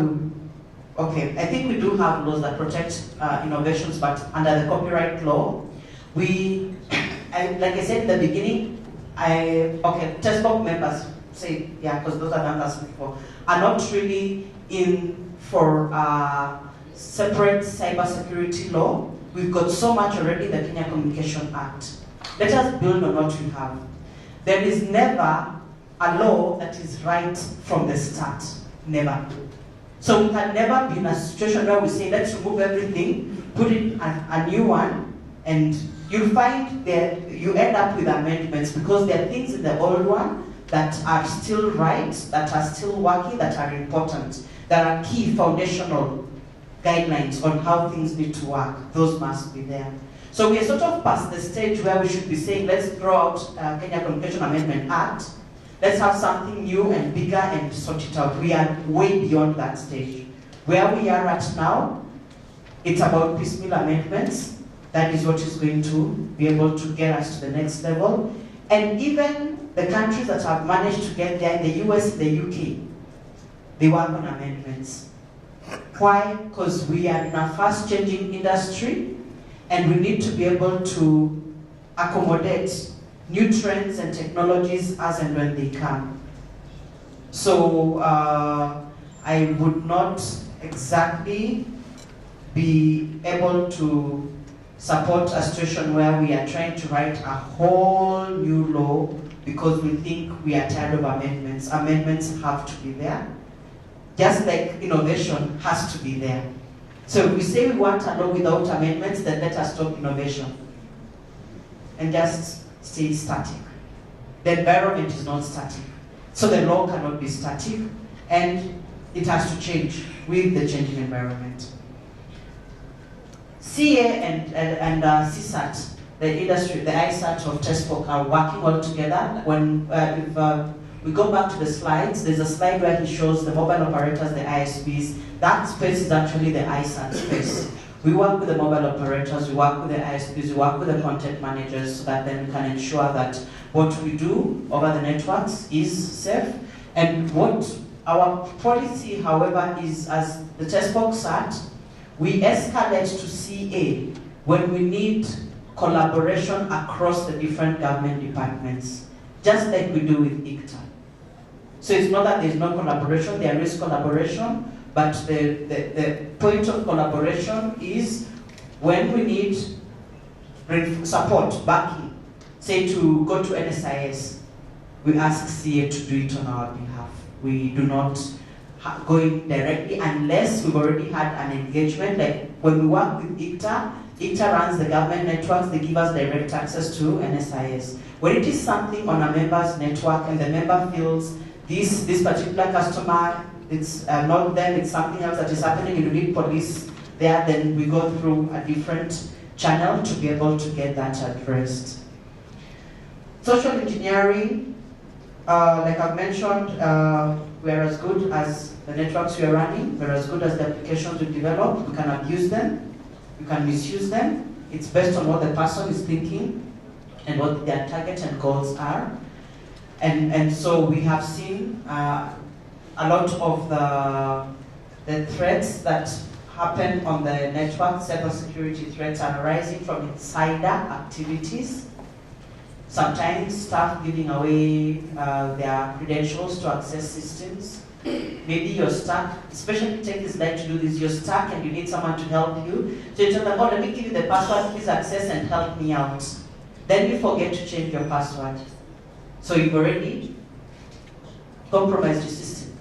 okay, I think we do have laws that protect innovations, but under the copyright law, like I said in the beginning, TESPOK members say, yeah, because those are members before, are not really in for separate cybersecurity law. We've got so much already in the Kenya Communication Act. Let us build on what we have. There is never a law that is right from the start. Never. So we have never been in a situation where we say, let's remove everything, put in a new one, and you'll find that you end up with amendments because there are things in the old one that are still right, that are still working, that are important. There are key foundational guidelines on how things need to work. Those must be there. So we are sort of past the stage where we should be saying, let's throw out Kenya Communication Amendment Act. Let's have something new and bigger and sort it out. We are way beyond that stage. Where we are at now, it's about piecemeal amendments. That is what is going to be able to get us to the next level. And even the countries that have managed to get there, in the US, the UK, they work on amendments. Why? Because we are in a fast-changing industry, and we need to be able to accommodate new trends and technologies as and when they come. So I would not exactly be able to support a situation where we are trying to write a whole new law because we think we are tired of amendments. Amendments have to be there. Just like innovation has to be there. So if we say we want a law without amendments, then let us stop innovation and just stay static. The environment is not static. So the law cannot be static, and it has to change with the changing environment. CA and CSAT, the industry, the ISAT of TESPOK are working all together. When if we go back to the slides, there's a slide where he shows the mobile operators, the ISPs. That space is actually the ISAT space. We work with the mobile operators, we work with the ISPs, we work with the content managers so that then we can ensure that what we do over the networks is safe. And what our policy, however, is as the TESPOK SAT, we escalate to CA when we need collaboration across the different government departments, just like we do with ICTA. So it's not that there's no collaboration, there is collaboration, but the point of collaboration is when we need support, backing, say to go to NSIS, we ask CA to do it on our behalf. We do not go in directly unless we've already had an engagement. Like when we work with ICTA, ICTA runs the government networks, they give us direct access to NSIS. When it is something on a member's network and the member feels this particular customer, it's not them, it's something else that is happening, you need police there, then we go through a different channel to be able to get that addressed. Social engineering, like I've mentioned, we're as good as the networks we are running, we're as good as the applications we develop, we can abuse them, we can misuse them. It's based on what the person is thinking and what their target and goals are. And so we have seen a lot of the threats that happen on the network, cybersecurity threats are arising from insider activities. Sometimes staff giving away their credentials to access systems. Maybe you're stuck, especially tech is like to do this, you're stuck and you need someone to help you. So you tell them, oh, let me give you the password, please access and help me out. Then you forget to change your password. So you've already compromised your system.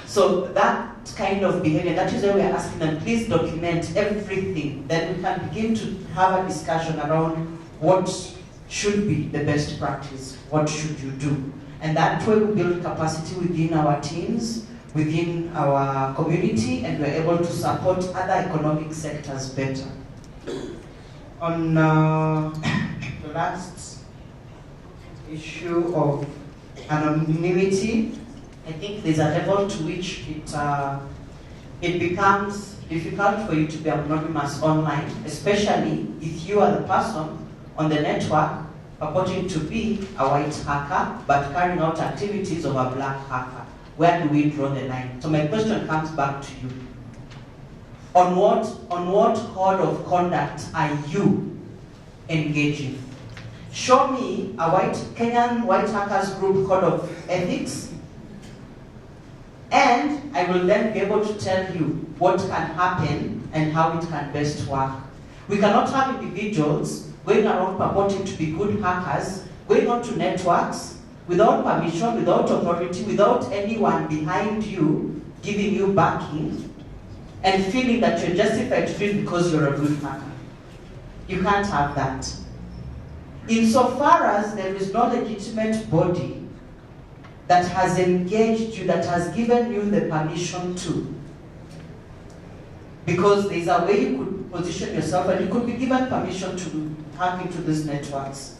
So that kind of behavior, that is why we are asking them, please document everything. Then we can begin to have a discussion around what should be the best practice, what should you do. And that way we build capacity within our teams, within our community, and we're able to support other economic sectors better. On the last issue of anonymity, I think there's a level to which it becomes difficult for you to be anonymous online, especially if you are the person on the network purporting to be a white hacker but carrying out activities of a black hacker. Where do we draw the line? So my question comes back to you. On what code of conduct are you engaging? Show me a Kenyan white hackers group code of ethics, and I will then be able to tell you what can happen and how it can best work. We cannot have individuals going around purporting to be good hackers, going onto networks without permission, without authority, without anyone behind you giving you backing, and feeling that you're justified to do it because you're a good hacker. You can't have that. Insofar as there is no legitimate body that has engaged you, that has given you the permission to, because there's a way you could position yourself and you could be given permission to hack into these networks.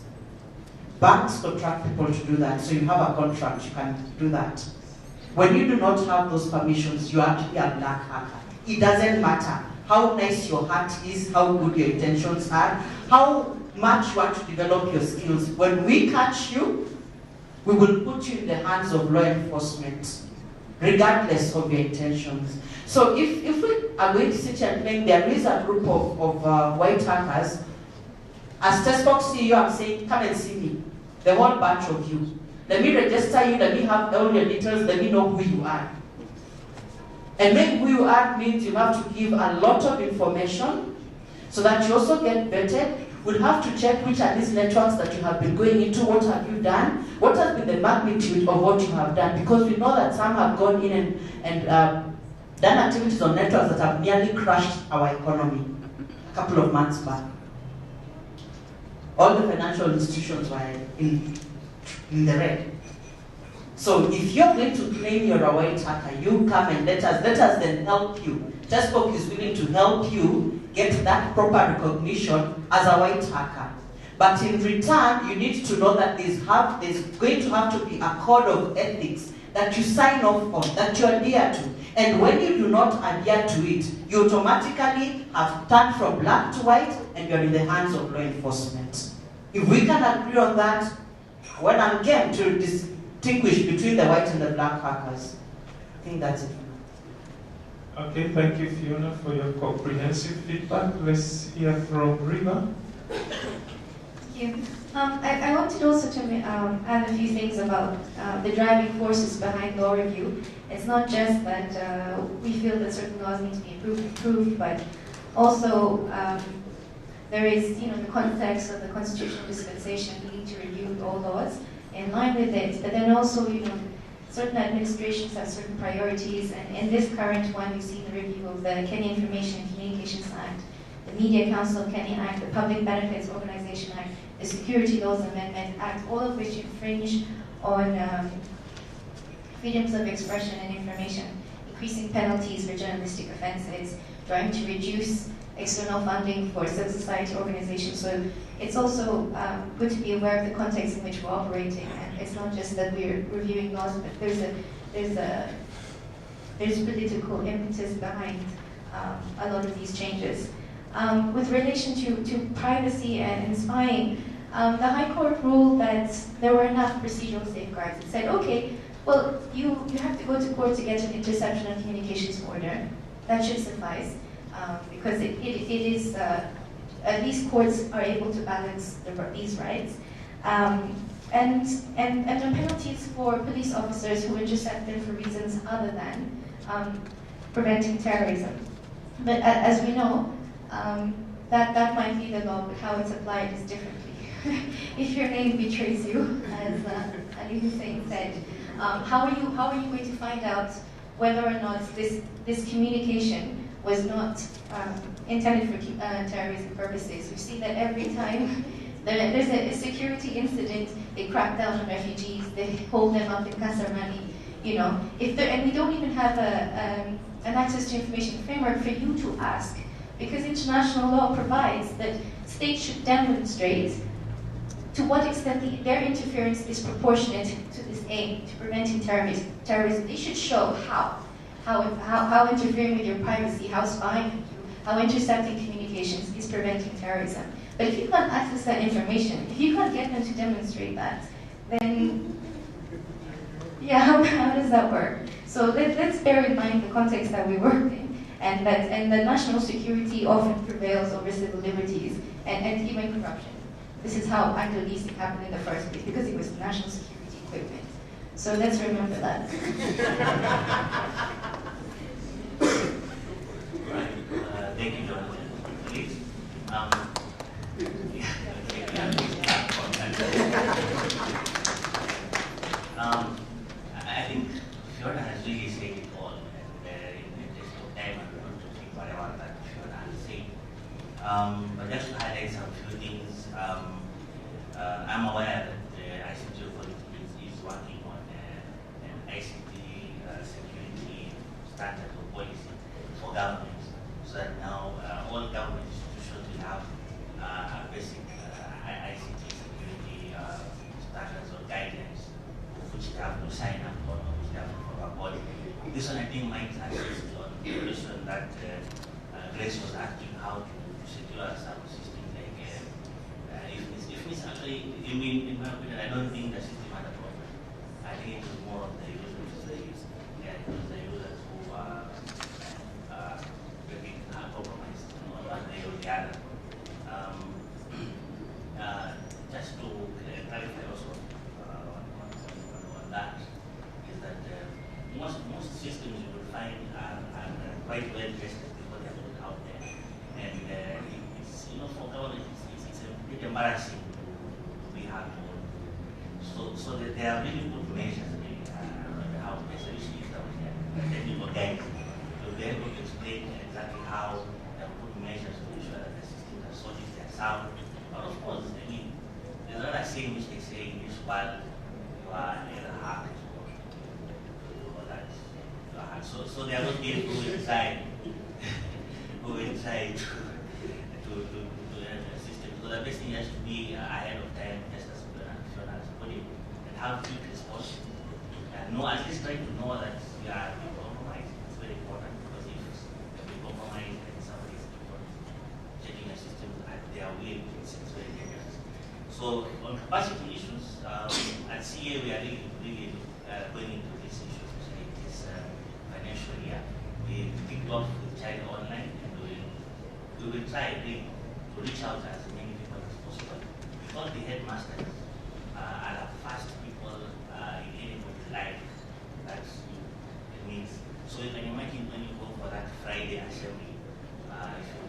Banks contract people to do that, so you have a contract, you can do that. When you do not have those permissions, you are actually a black hacker. It doesn't matter how nice your heart is, how good your intentions are, how much you want to develop your skills. When we catch you, we will put you in the hands of law enforcement, regardless of your intentions. So if we are going to sit here and claim there is a group of white hackers, as TESPOK CEO, I'm saying, come and see me, the whole bunch of you. Let me register you, let me have all your details, let me know who you are. And knowing who you are means you have to give a lot of information so that you also get vetted. We'll have to check which are these networks that you have been going into, what have you done, what has been the magnitude of what you have done, because we know that some have gone in and done activities on networks that have nearly crushed our economy a couple of months back. All the financial institutions were in the red. So if you're going to claim you're a white hacker, you come and let us then help you. TESPOK is willing to help you get that proper recognition as a white hacker. But in return, you need to know that there's going to have to be a code of ethics that you sign off on, that you adhere to. And when you do not adhere to it, you automatically have turned from black to white and you're in the hands of law enforcement. If we can agree on that, when I'm game to distinguish between the white and the black hackers, I think that's it. Okay, thank you, Fiona, for your comprehensive feedback. Let's hear from Riva. Thank you. I wanted also to add a few things about the driving forces behind law review. It's not just that we feel that certain laws need to be improved, but also there is, the context of the constitutional dispensation. We need to review all laws in line with it, but then also, certain administrations have certain priorities, and in this current one, we've seen the review of the Kenya Information and Communications Act, the Media Council of Kenya Act, the Public Benefits Organization Act, the Security Laws Amendment Act, all of which infringe on freedoms of expression and information, increasing penalties for journalistic offenses, trying to reduce external funding for civil society organizations. So it's also good to be aware of the context in which we're operating, and it's not just that we're reviewing laws, but there's political impetus behind a lot of these changes. With relation to privacy and spying, the High Court ruled that there were enough procedural safeguards. It said, okay, well, you have to go to court to get an interception and communications order. That should suffice, because it is, at least courts are able to balance these rights. And the penalties for police officers who intercept them for reasons other than preventing terrorism. But as we know, that might be the law, but how it's applied is differently. If your name betrays you, as Ali Hussein said, how are you going to find out whether or not this communication was not intended for terrorism purposes? We see that every time there's a security incident, they crack down on refugees, they hold them up in Kasarani, and we don't even have an access to information framework for you to ask, because international law provides that states should demonstrate to what extent their interference is proportionate to this aim, to preventing terrorism. They should show how. how interfering with your privacy, how spying on you, how intercepting communications is preventing terrorism. But if you can't access that information, if you can't get them to demonstrate that, then yeah, how does that work? So let's bear in mind the context that we work in, and that national security often prevails over civil liberties and even corruption. This is how Anglo-leasing happened in the first place, because it was national security equipment. So let's remember that. Right. Thank you, Jonathan. Please. I think Fiona has really said it all, and in the interest of time, I'm going to speak whatever that Fiona has said. But just to highlight some few things, I'm aware that the ICT authority is working on an ICT security standard or policy for governments, so that now all government institutions will have basic ICT security standards or guidelines, which they have to sign up on, or which they have to follow up on. This one, I think, might assist on the question that Grace was asking, how to secure some systems like if it's actually, in my opinion, I don't think the system had a problem. I think it was more of the users, it was the users who are getting compromised on one way or the other. Just to clarify also on that, is that most systems you will find are quite well tested before they are put out there, and it's, for government it's a bit embarrassing to be hardcore. So that there are really good measures, how especially if there was a technical guide to be able to explain exactly how they put measures to ensure that the systems are solid, they are sound. But of course, I mean, there's another saying which they say in this world, you are either hacked or that you are hacked. So there are not people who will try to the system. So the best thing has to be ahead of time, just as Fiona has put it, and have quick response. And at least try to know that you are being compromised. It's very important, because if you're being compromised and somebody is checking a system at their will, it's very dangerous. So on capacity issues, at CA we are really going into this issue, especially this financial year. We kicked off with China Online, and we will try again to reach out to as many people as possible, because the headmasters are the first people in anybody's life that it means. So you can imagine when you go for that Friday assembly, if you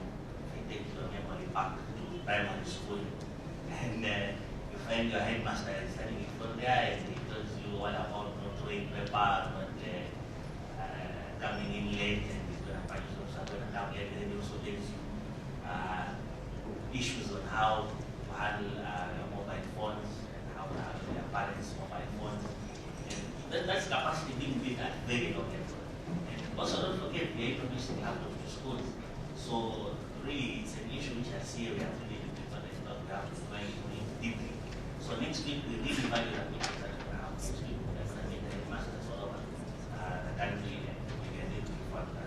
take your memory back to primary school, and you find your headmaster is standing in front there, and he tells you all about not throwing paper, not coming in late, and he's going to punish you, so I'm going to come late, and then he also tells you issues on how to handle your mobile phones, and how to handle your parents' mobile phones. And that's capacity being built at very low level. And also don't forget, we are introducing laptops to schools. So really, it's an issue which I see we have to really prepare the we have to go into deeply. So next week, we really value the meetings that we're going to have next week. We're going to meet the headmasters all over the country, and we can really further.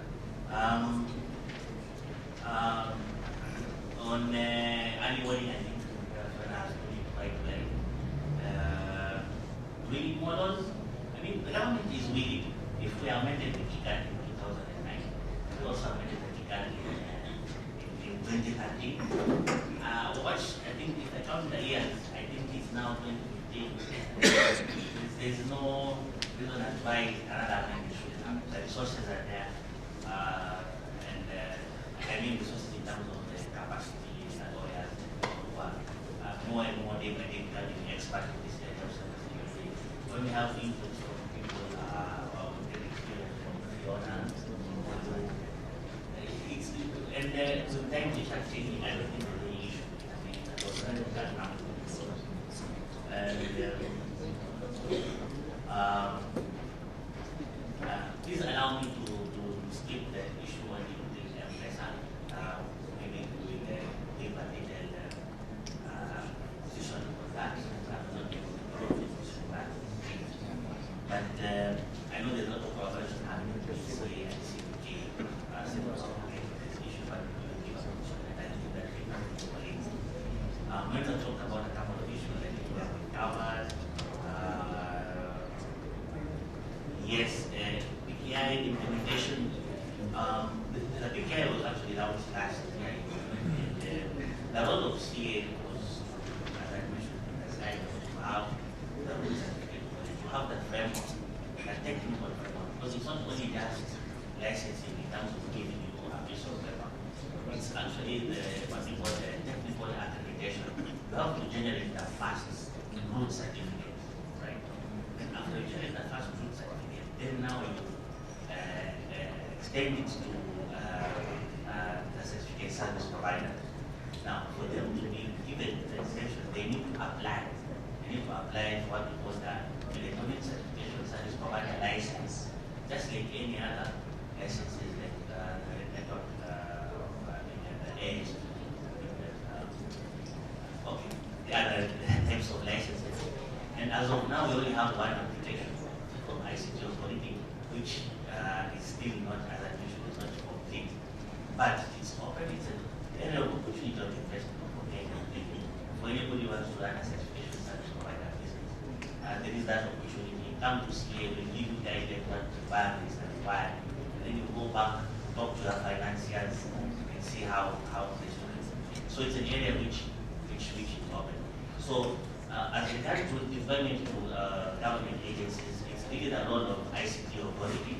On early warning, I think Fiona has put it quite well. We need more laws. I mean, the government is willing. If we amended the KICAD in 2009, we also amended the KICAD in 2013. Watch, I think if I count the years, I think it's now 2015. There's no reason why another amendment should happen. The resources are there. I mean resources in terms of the capacity and lawyers who are more and more day by day becoming expert in this area of cybersecurity. When we have input from people with experience from Fiona, and with time they start changing, I don't think there's any issue. I mean, those are that now. Please allow me to skip the issue on the lesson. Maybe we will give a detailed position on that. I'm not able to position that. But I know there's a lot of collaboration happening between CA actually what we call the technical accreditation. You have to generate the first root certificate, right? And after you generate the first root certificate, then now you extend it to the certificate service provider. Now, for them to be given the extension, they need to apply. They need to apply for what we call the electronic certification service provider license, just like any other licenses like the network, the edge, okay, the other types of licenses. And as of now, we only have one application from ICT Authority, which is still not as admission, is not complete. But it's open, it's an area of opportunity of investment for anybody who wants to run a certification service provider business. There is that opportunity. Come to CA, we'll give you guidance what requirements are required. And then you go back, talk to the financiers, and see how they do it. So it's an area which is open. So as regards to deployment to government agencies, it's really the role of ICT Authority.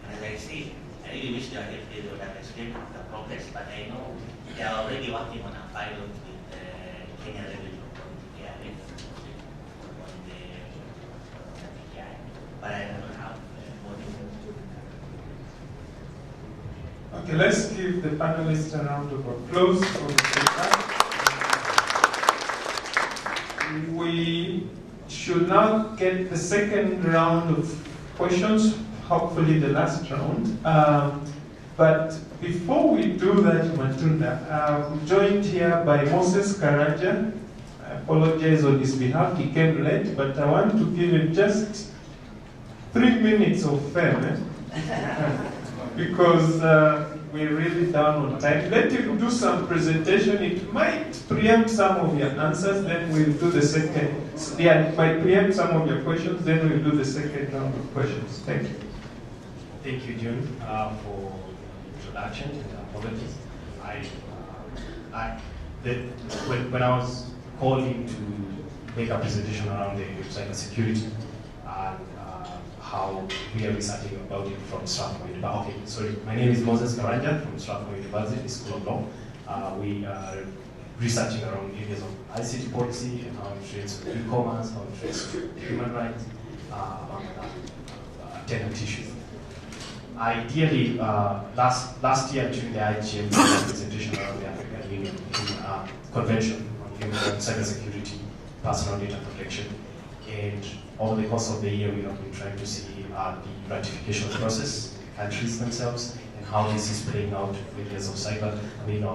And as I say, I really wish they would have explained the progress, but I know they are already working on a pilot with Kenya Regulator on the PKI, but I don't have more details. Okay, let's give the panelists a round of applause for the feedback. We should now get the second round of questions, hopefully the last round. But before we do that, Matunda, I'm joined here by Moses Karanja. I apologize on his behalf, he came late, but I want to give him just 3 minutes of fame, because we're really down on time. Let him do some presentation. It might preempt some of your answers, then we'll do the second. Yeah, it might preempt some of your questions, then we'll do the second round of questions. Thank you. Thank you, June, for the introduction and apologies. When I was called in to make a presentation around the cybersecurity and how we are researching about it from Strathmore University. Okay, sorry. My name is Moses Karanja from Strathmore University School of Law. We are researching around areas of ICT policy and how it relates to e-commerce, how it relates to human rights, among tenant issues. Ideally, last year during the IGM presentation around the African Union Convention on Cybersecurity, Personal Data Protection, and over the course of the year we have been trying to see the ratification process, countries themselves, and how this is playing out in areas of cyber. I mean,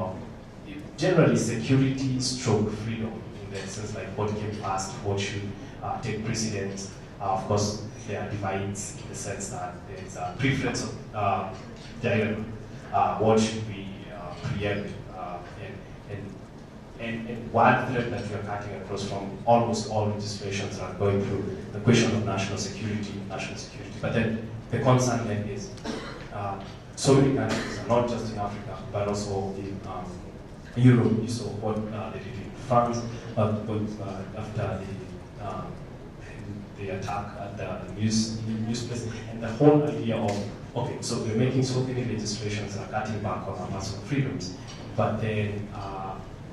generally security stroke freedom, in the sense like what came first, what should take precedence. Of course, there are divides in the sense that there is a preference of dilemma. What should we preempt? And one thread that we are cutting across from almost all legislations are going through the question of national security. But then the concern then is so many countries, not just in Africa, but also in Europe. You saw what they did in France after the attack at the news place, and the whole idea of, okay, so we're making so many legislations that are cutting back on our personal freedoms, but then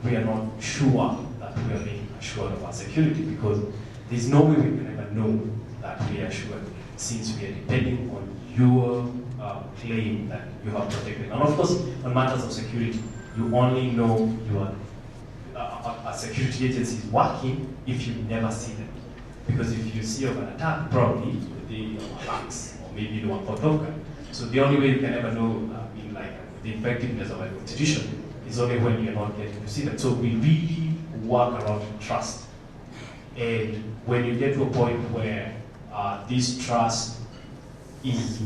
we are not sure that we are being assured of our security, because there's no way we can ever know that we are assured, since we are depending on your claim that you have protected. And of course, on matters of security, you only know your a security agency is working if you never see them. Because if you see of an attack, probably they are hacks, or maybe they were photographed. So the only way you can ever know the effectiveness of an institution is only when you're not getting to see them. So we really work around trust. And when you get to a point where this trust is,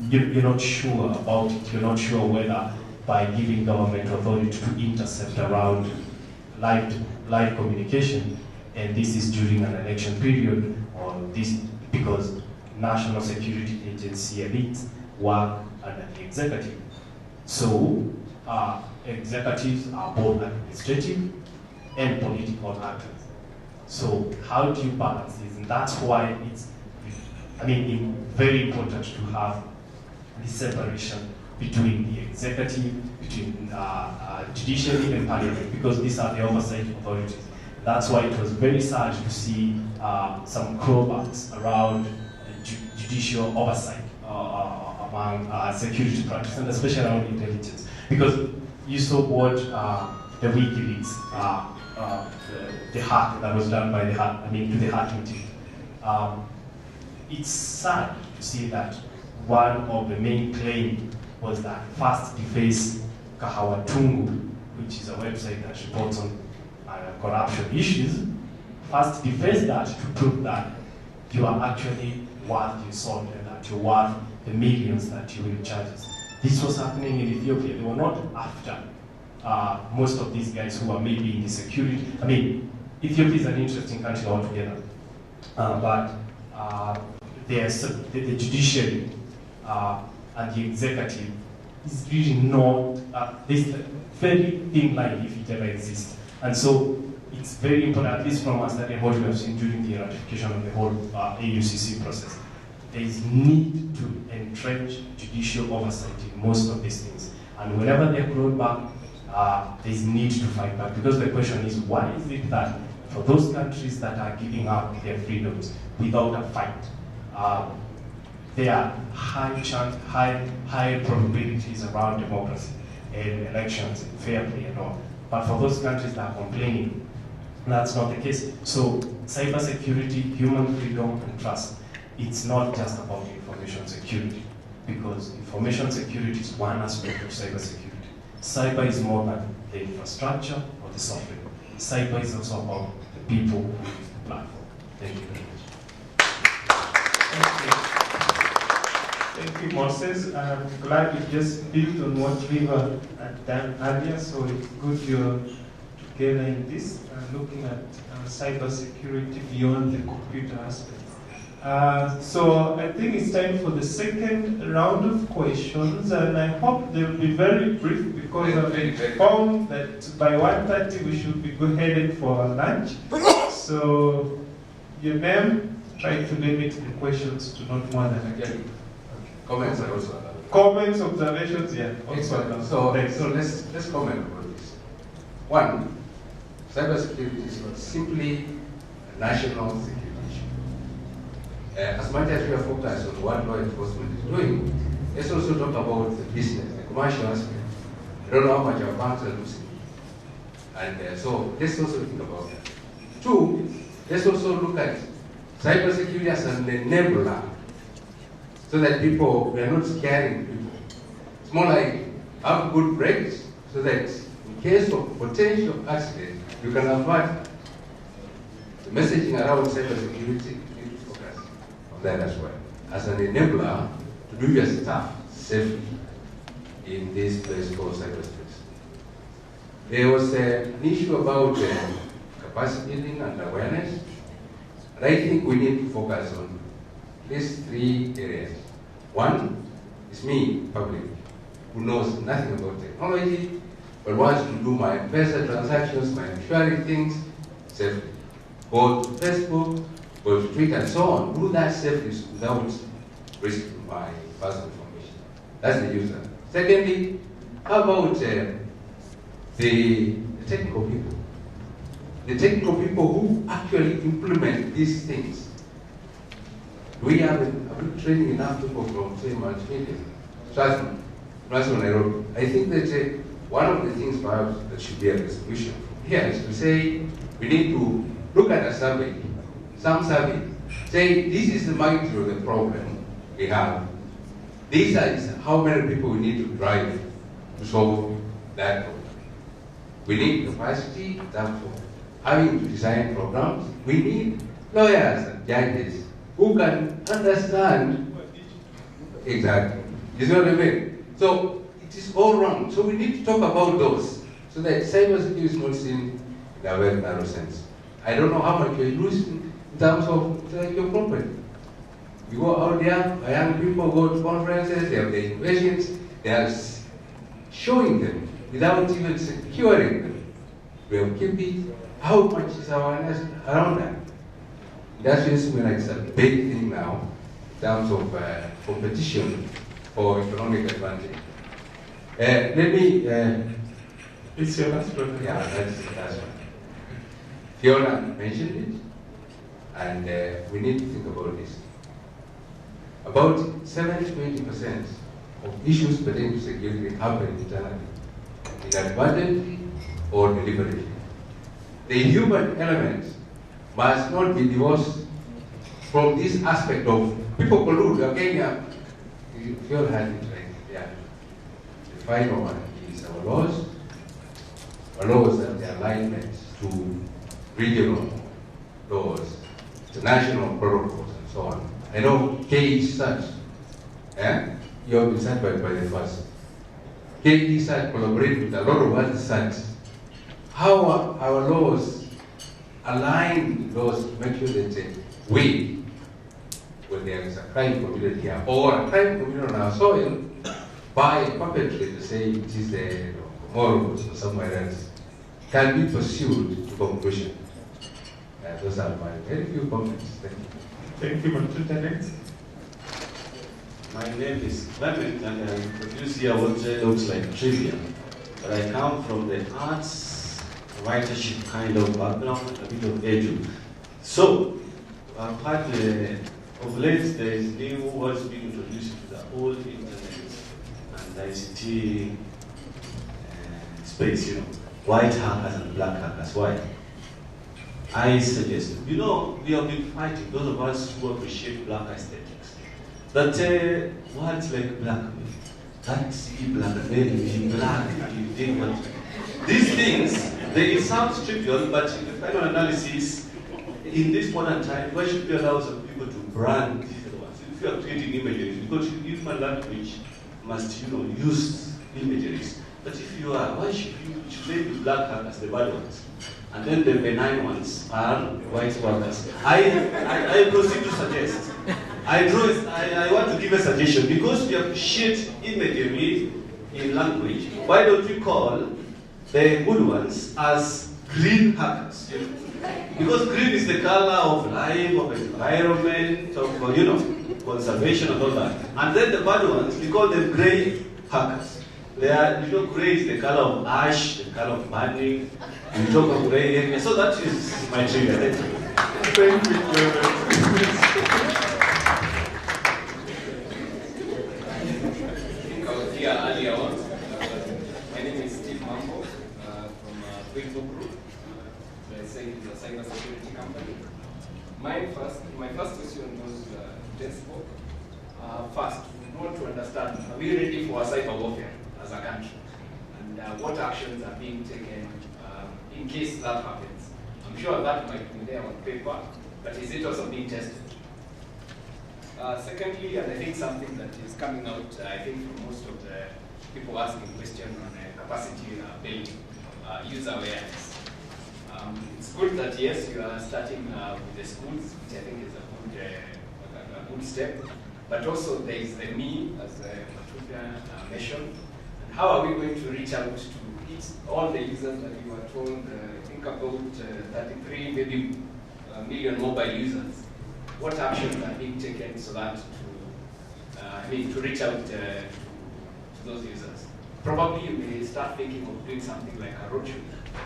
you're not sure about it, you're not sure whether by giving government authority to intercept around live communication, and this is during an election period, or this because National Security Agency elites work under the executive. So executives are both administrative and political actors. So how do you balance this? And that's why it's, very important to have the separation between the executive, between judiciary and parliament, because these are the oversight authorities. That's why it was very sad to see some clawbacks around judicial oversight among security practices, and especially around intelligence. Because you saw what the WikiLeaks, the hack that was done by the to the hacking team. It's sad to see that one of the main claims was that first deface Kahawatungu, which is a website that reports on corruption issues, first deface that to prove that you are actually worth your salt and that you're worth the millions that you will charge us. This was happening in Ethiopia. They were not after most of these guys who are maybe in the security. Ethiopia is an interesting country altogether, but the judiciary and the executive is really not, there's a very thin line if it ever exists. And so it's very important, at least from us, that what we have seen during the ratification of the whole AUCC process. There is need to entrench judicial oversight in most of these things. And whenever they're brought back, there is need to fight back. Because the question is, why is it that for those countries that are giving up their freedoms without a fight, there are high probabilities around democracy and elections and fair play and all. But for those countries that are complaining, that's not the case. So cybersecurity, human freedom, and trust, it's not just about information security, because information security is one aspect of cybersecurity. Cyber is more than the infrastructure or the software. Cyber is also about the people who use the platform. Thank you very much. Thank you, Moses. I'm glad you just built on what River had done earlier, so it's good you're together in this, looking at cybersecurity beyond the computer aspect. So I think it's time for the second round of questions, and I hope they'll be very brief because I've informed that by 1:30 we should be headed for our lunch. So your name, try to limit the questions to not more than a minute. Comments are also allowed. Comments, observations, yeah. Also allowed. So let's comment about this. One, cybersecurity is not simply a national security issue. As much as we are focused on what law enforcement is doing, let's also talk about the business, the commercial aspect. I don't know how much our banks are losing. And so let's also think about that. Two, let's also look at cybersecurity as an enabler, so that we are not scaring people. It's more like have good brakes, so that in case of potential accident, you can avert. The messaging around cybersecurity, you need to focus on that as well, as an enabler to do your stuff safely in this place called cyberspace. There was an issue about capacity building and awareness, and I think we need to focus on these three areas. One is me, public, who knows nothing about technology, but wants to do my M-Pesa transactions, my insurance things safely. Go to Facebook, go to Twitter, and so on. Do that safely without risking my personal information. That's the user. Secondly, how about the technical people? The technical people who actually implement these things. We have been training enough people from, say, multimedia, Strathmore, Nairobi. I think that one of the things perhaps that should be a resolution here is to say we need to look at a survey, some survey, say this is the magnitude of the problem we have. These are how many people we need to drive to solve that problem. We need capacity, therefore, having to design programs. We need lawyers and judges who can understand exactly. You see what I mean? So it is all wrong. So we need to talk about those so that cybersecurity is not seen in a very narrow sense. I don't know how much you're losing in terms of your property. You go out there, young people go to conferences, they have the innovations, they are showing them without even securing them. We have kept it. How much is our awareness around that? That's just when it's a big thing now in terms of competition for economic advantage. Let me. It's your last question. Yeah, that's the last one. Fiona mentioned it, and we need to think about this. About 70 to 80% of issues pertaining to security happen internally, inadvertently or deliberately. The human element must not be divorced from this aspect of people collude. Again, Fiona had it right. Yeah. The final one is our laws. Our laws and the alignment to regional laws, to national protocols, and so on. I know KE Search, you have been certified by the first. KE Search collaborate with a lot of other search. How are our laws aligned with laws to make sure that we, when there is a crime committed here, or a crime committed on our soil, by a perpetrator, say it is the Comoros or somewhere else, can be pursued to conclusion. Those are my very few comments. Thank you. Thank you, Moderator. Next. My name is Clement, and I introduce here what looks like trivia. But I come from the arts, writership kind of background, a bit of edu. So, I've had of late there is new words being introduced to the old internet and ICT space, white hackers and black hackers. Why? I suggest, we have been fighting, those of us who appreciate black aesthetics, that words like blackmail, that's blackmail, black, you did what. These things, they sound trivial, but in the final analysis, in this modern time, why should we allow some people to brand these words? If you are creating images, because human language must, use imageries. But if you are, why should you label black hackers the bad ones? And then the benign ones are white workers. I proceed to suggest. I want to give a suggestion. Because we appreciate imagery in language, why don't we call the good ones as green hackers? Because green is the color of life, of environment, of conservation and all that. And then the bad ones, we call them gray hackers. They are, gray is the color of ash, the color of burning. We talk of gray area. So that is my trigger. Thank you. Thank you. I think I was here earlier on. My name is Steve Mambo from Walubengo Group. It's a cyber security company. My first question was TESPOK. First, we want to understand, are we ready for a cyber warfare as a country? And what actions are being taken in case that happens? I'm sure that might be there on paper, but is it also being tested? Secondly, and I think something that is coming out, I think from most of the people asking questions on capacity building, user awareness. It's good that yes, you are starting with the schools, which I think is a good step. But also there is the me, as Katundu mentioned. And how are we going to reach out to all the users that we were told? I think about 33 maybe million mobile users. What actions are being taken so that to reach out to those users? Probably you may start thinking of doing something like a roadshow,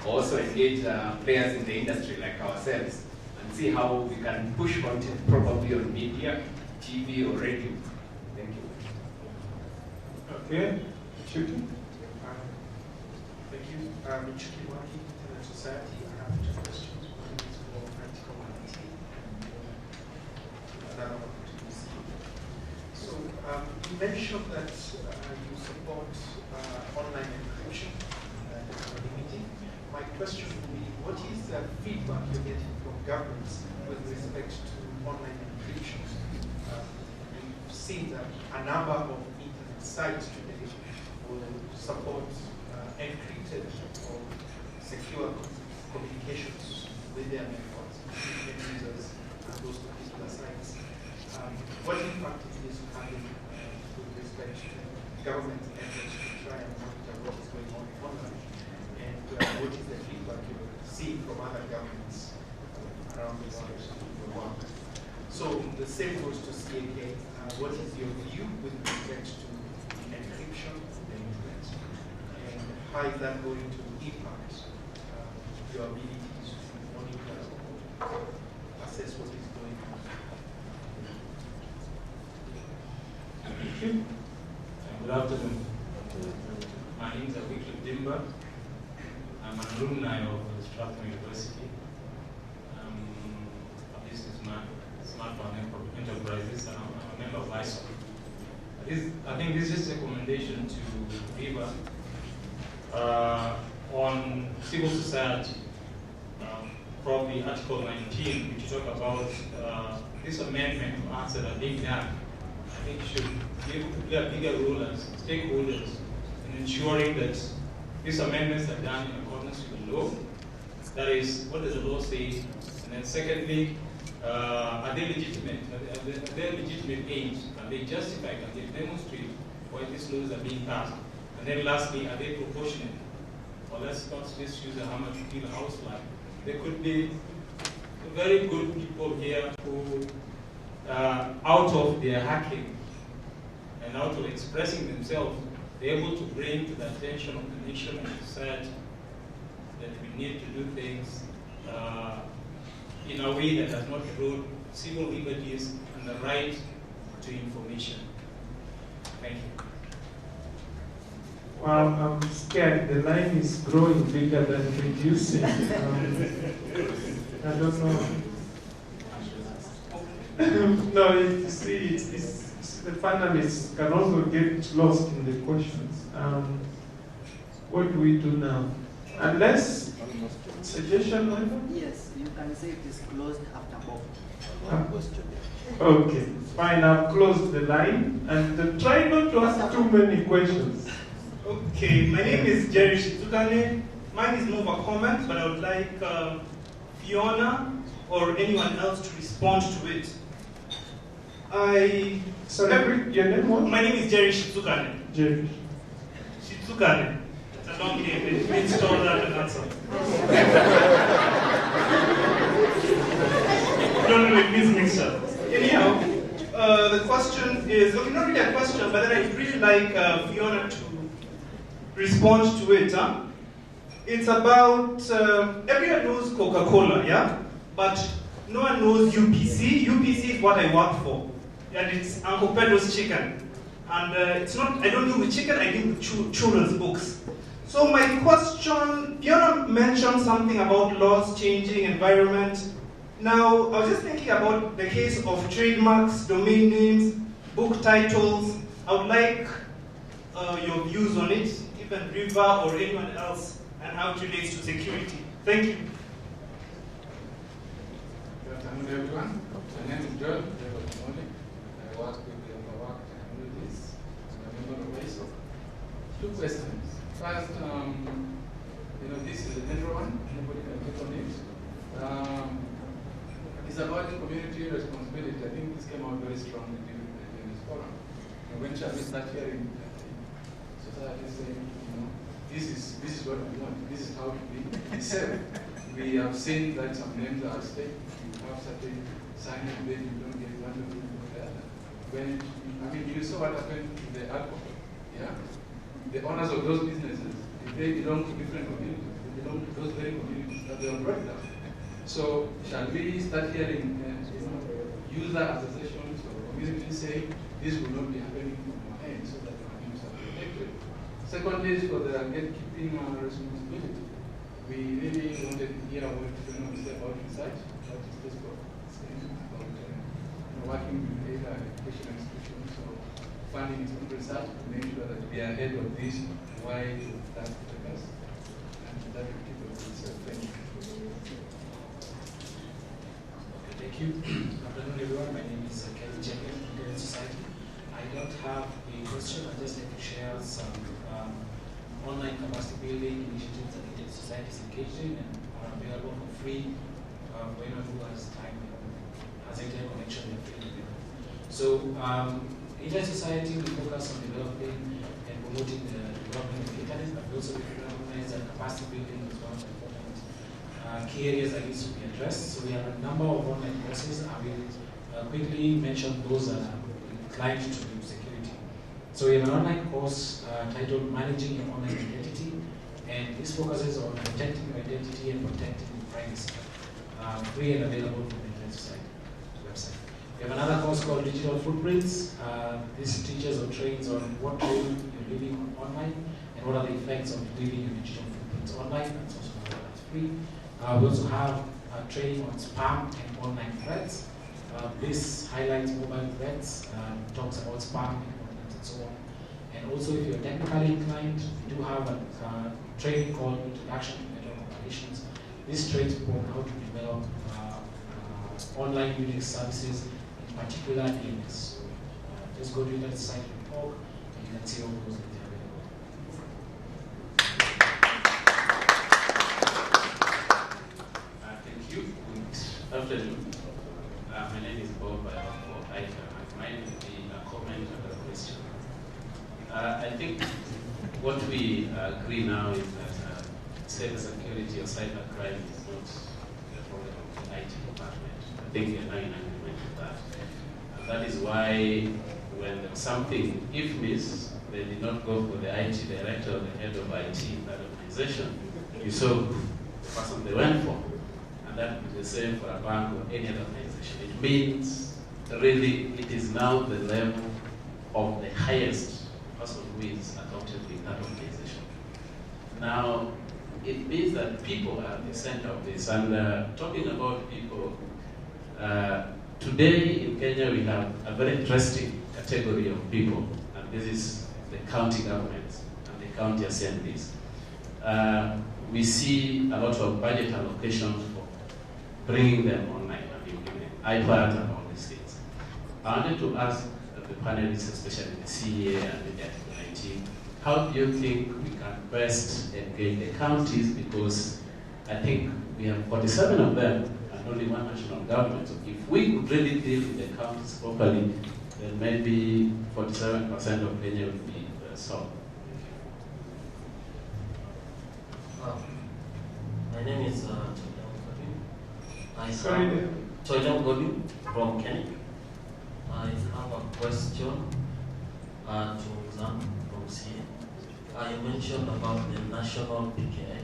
or also engage players in the industry like ourselves and see how we can push content, probably on media, TV or radio. Thank you. Okay, Chuki. Thank you. Chuki Waki, Internet Society. I have two questions. One is for practical IT, another one to DC. So you mentioned that you support online encryption and anonymity. My question would be, what is the feedback you're getting from governments with respect to online encryption? We've seen that a number of internet sites today will support encrypted or secure communications with their networks, between users and those particular sites. What impact is this having with respect to government efforts to try and monitor what is going on online? And what is the feedback you're seeing from other governments around this work? So the same goes to CAK. What is your view with respect to encryption on the internet? how is that going to impact your ability to monitor or assess what is going on? Thank you. Good afternoon. My name is Wycliffe Dimba. I'm an alumni of Strathmore University. A businessman, smartphone enterprises, and I'm a member of Asonga. I think this is a recommendation to Viva on civil society. Probably Article 19, which talk about this amendment to acts that are being done. I think should be able to play a bigger role as stakeholders in ensuring that these amendments are done in accordance with the law. That is, what does the law say? And then secondly, are they legitimate? Are they legitimate aims? Can they justify? Can they demonstrate why these laws are being passed? And then lastly, are they proportionate? Or let's not just use a hammer to kill a house fly. There could be very good people here who, out of their hacking and out of expressing themselves, they're able to bring to the attention of the nation and society that we need to do things in a way that does not erode civil liberties and the right to information. Thank you. Well, I'm scared. The line is growing bigger than reducing. I don't know. No, you see, the panelists can also get lost in the questions. What do we do now? Unless, suggestion, Maina? Yes, you can say it is closed after both. Question. Okay, fine, I've closed the line. And try not to ask too many questions. Okay, my name is Jerry Shizukane. Mine is more of a comment, but I would like Fiona or anyone else to respond to it. Sorry, your name was? My name is Jerry Shizukane. Jerry. Shizukane. It's a long name. It means taller than answer. don't know if it means mixture. Anyhow, the question is, okay, not really a question, but then I'd really like Fiona to respond to it. Huh? It's about, everyone knows Coca-Cola, yeah? But no one knows UPC. UPC is what I work for. And it's Uncle Pedro's chicken. And it's not, I don't deal with chicken, I deal with children's books. So my question, Fiona mentioned something about laws changing, environment. Now, I was just thinking about the case of trademarks, domain names, book titles. I would like your views on it, even River or anyone else, and how it relates to security. Thank you. Good afternoon, everyone. My name is John. I work with the overworked communities. I'm a member of WISO. Two questions. First, this is a general one. Anybody can click on it. It's about community responsibility. I think this came out very strongly during this forum. And when shall we start hearing society saying, this is what we want, this is how we serve. We have seen that some names are at stake. You have certain signage, then you don't get one of them or the other. When you saw what happened to the alcohol, yeah? The owners of those businesses, if they belong to different communities, they belong to those very communities that they have brought down. So shall we start hearing user associations or communities say this will not be happening from our end so that our names are protected? Secondly, is for the gatekeeping responsibility. We really wanted to hear what Fiona said about research, what is TESPOK saying about working with either education institutions or funding its own research to make sure that we are ahead of this wide that us and that we keep it research. Thank you. Thank you. Good afternoon, everyone. My name is Kevin Champion from Garden Society. I don't have a question. I'd just like to share some online capacity building initiatives that the society is engaged in and are available for free for anyone who has time and has internet connection and free available. So, Internet Society will focus on developing and promoting the development of the internet, but we also recognize that capacity building is one of the important key areas that needs to be addressed. So we have a number of online courses. I will quickly mention those that are inclined to security. So we have an online course titled Managing Your Online Identity, and this focuses on protecting your identity and protecting your privacy. Free and available from the Internet website. We have another course called Digital Footprints. This teaches or trains on what role you're living online and what are the effects of leaving your digital footprints online. That's also free. We also have training on spam and online threats. This highlights mobile threats, talks about spam and so on. And also, if you're technically inclined, we do have a training called Introduction to Network Operations. This trains people on how to develop online Unix services, in particular DNS. So just go to the site.org and you can see all those that are available. Thank you. Good afternoon. My name is Bob. I work for ICA. Mine will be a comment and a question. I think what we agree now is that cyber security or cyber crime is not the problem of the IT department. I think we are now in agreement with that. And that is why when there's something, if miss, they did not go for the IT director or the head of IT in that organization. You saw the person they went for. And that is the same for a bank or any other organization. It means really it is now the level of the highest person who is adopted in that organization. Now, it means that people are at the center of this. And talking about people, today in Kenya we have a very interesting category of people, and this is the county governments and the county assemblies. We see a lot of budget allocations for bringing them online, iPad and all these things. I wanted to ask the panelists, especially the CA and the Article 19, how do you think we can best engage the counties? Because I think we have 47 of them and only one national government. So if we could really deal with the counties properly, then maybe 47% of Kenya would be solved. My name is Choidam Godin from Kenya. I have a question to Zam from CA. You mentioned about the national PKI.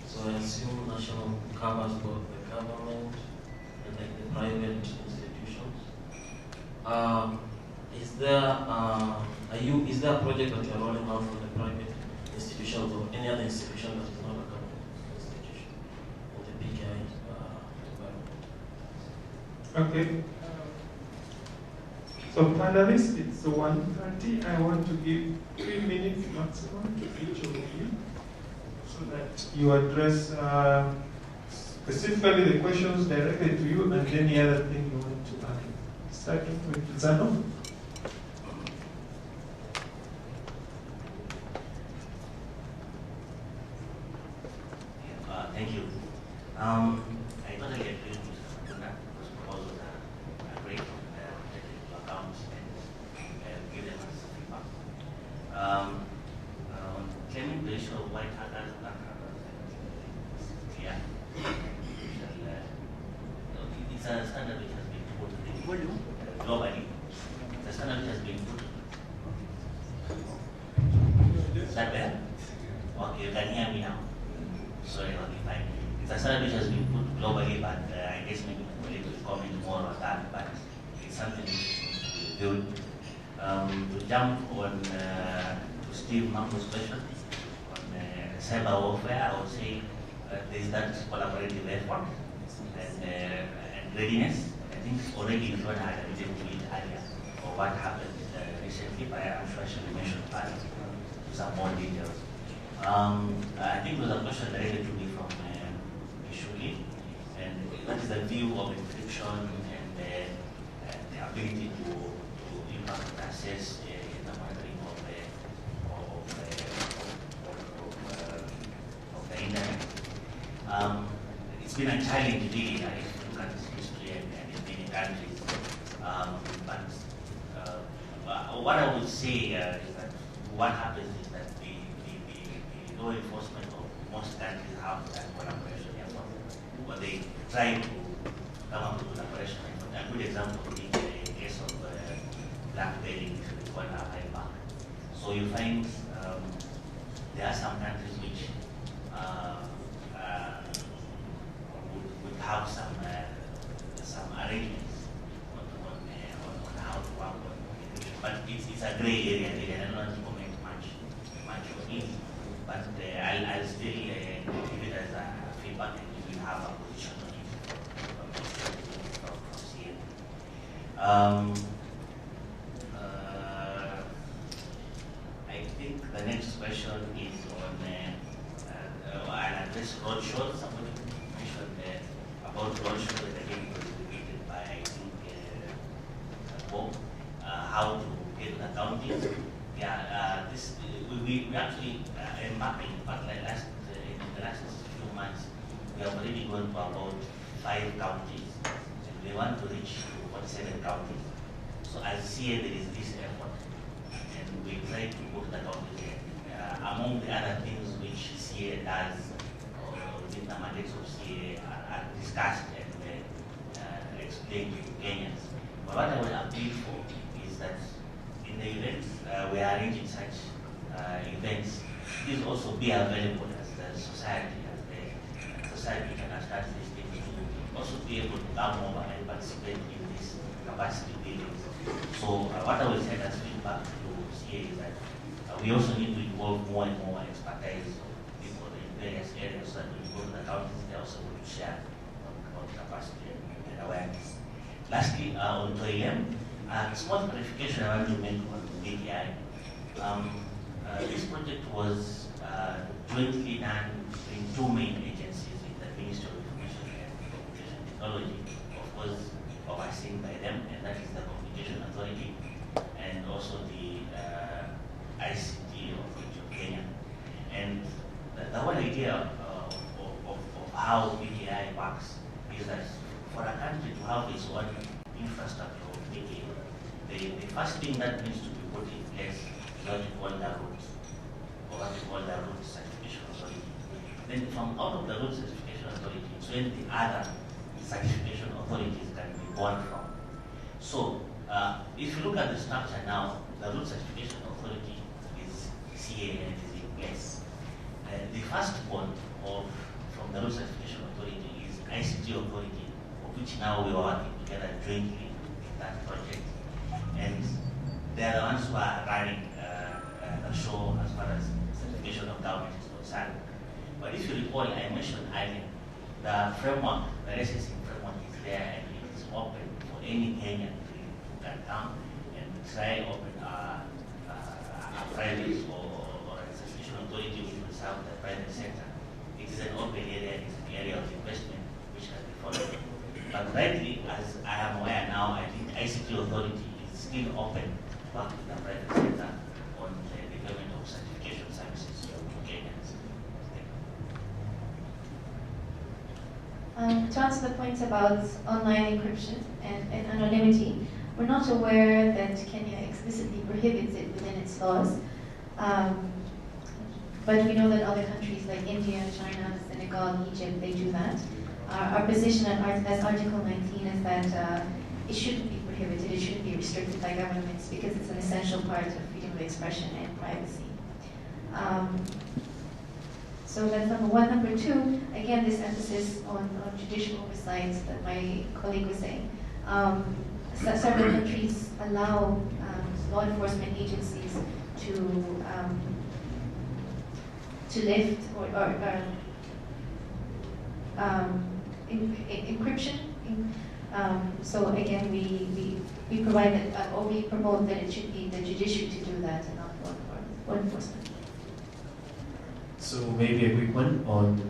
So I assume national covers both the government and like the private institutions. Is there a project that you are rolling out for the private institutions or any other institution that is not a government institution in the PKI environment? Okay. So panelists, it's 1:30. I want to give 3 minutes maximum to each of you so that you address specifically the questions directed to you and any other thing you want to add. Starting with Zano. Thank you. I totally agree with Mr. Katundu. Those proposals are great. Take into account and give them as feedback. Claiming the issue of white hackers and black hackers, yeah. It's a standard which has been put globally. The standard which has been put. Is that better? Okay, you can hear me now. Sorry, okay, fine. It's a standard which has been put globally, but I guess maybe my colleague will comment more on that, but it's something which needs to be built. To jump on to Steve Mambo's question on cyber warfare, I would say there is that collaborative effort and readiness. I think already Fiona had alluded to it earlier, or what happened recently, but I'm sure she will mention that with some more details. I think there was a question directed to me from Ishuli, and that is the view of encryption and the ability to impact and assess in the monitoring of the internet. It's been a challenge really, if you look at this history and in many countries. But what I would say is that what happens is that the law enforcement of most countries have that collaboration effort, but they try to come up with collaboration effort. A good example being the case of BlackBerry, which we call a high bank. So you find there are some countries which would have some arrangements on how to work on encryption. But it's a grey area really. I don't want to comment much on it. But I'll still give it as a feedback, and we will have a position on it from CA. I think the next question is on I'll address roadshow. Somebody mentioned about roadshow that again was debated by I think Bob, how to get the counties. Yeah, we actually embarking, but in the last few months we have already gone to about 5 counties, and we want to reach 47 counties. So as CA there is this effort, and we try to put the counties in. Among the other things which CA does, or within the mandates of CA are discussed and explained to Kenyans. But what I will appeal for is that in the events we are arranging such events, please also be available as the society, can start these things to also be able to come over and participate in this capacity building. So what I will say as feedback to CA is that we also need to involve more and more expertise of people in various areas, so that when we go to the counties, they also will share on capacity and awareness. Lastly, on TOILM, small clarification I want to make on BDI. This project was jointly done between 2 main agencies in the Ministry of Information and Communication Technology, of course overseen by them, and that is the Communication Authority and also the ICT Authority of Kenya. And the whole idea of how BDI works is that for a country to have its own infrastructure of BDI, the first thing that needs to be put in place is what we call the root, or what we call the root certification authority. Then from out of the root certification authority, it's when the other certification authorities can be born from. So if you look at the structure now, the root certification authority is CA and it is in place. The first one from the root certification authority is ICT authority, of which now we are working together jointly in that project. And they are the ones who are running the show as far as certification of government is concerned. But if you recall, I mentioned earlier, the framework, the licensing framework is there, and it is open for any Kenyan who can come and try open a private or a certification authority which will serve the private sector. It is an open area, it is an area of investment which can be followed. But rightly, as I am aware now, I think ICT authority is still open to work with the private sector on the development of certification services to Kenyans. To answer the points about online encryption and anonymity, we're not aware that Kenya explicitly prohibits it within its laws, but we know that other countries like India, China, Senegal, Egypt, they do that. Our position as Article 19 is that it shouldn't be prohibited, it shouldn't be restricted by governments because it's an essential part of freedom of expression and privacy. So that's number one. Number two, again, this emphasis on judicial oversight that my colleague was saying. Several countries allow law enforcement agencies to lift encryption. So again, we provide it, or we promote that it should be the judiciary to do that and not law enforcement. So maybe a quick one on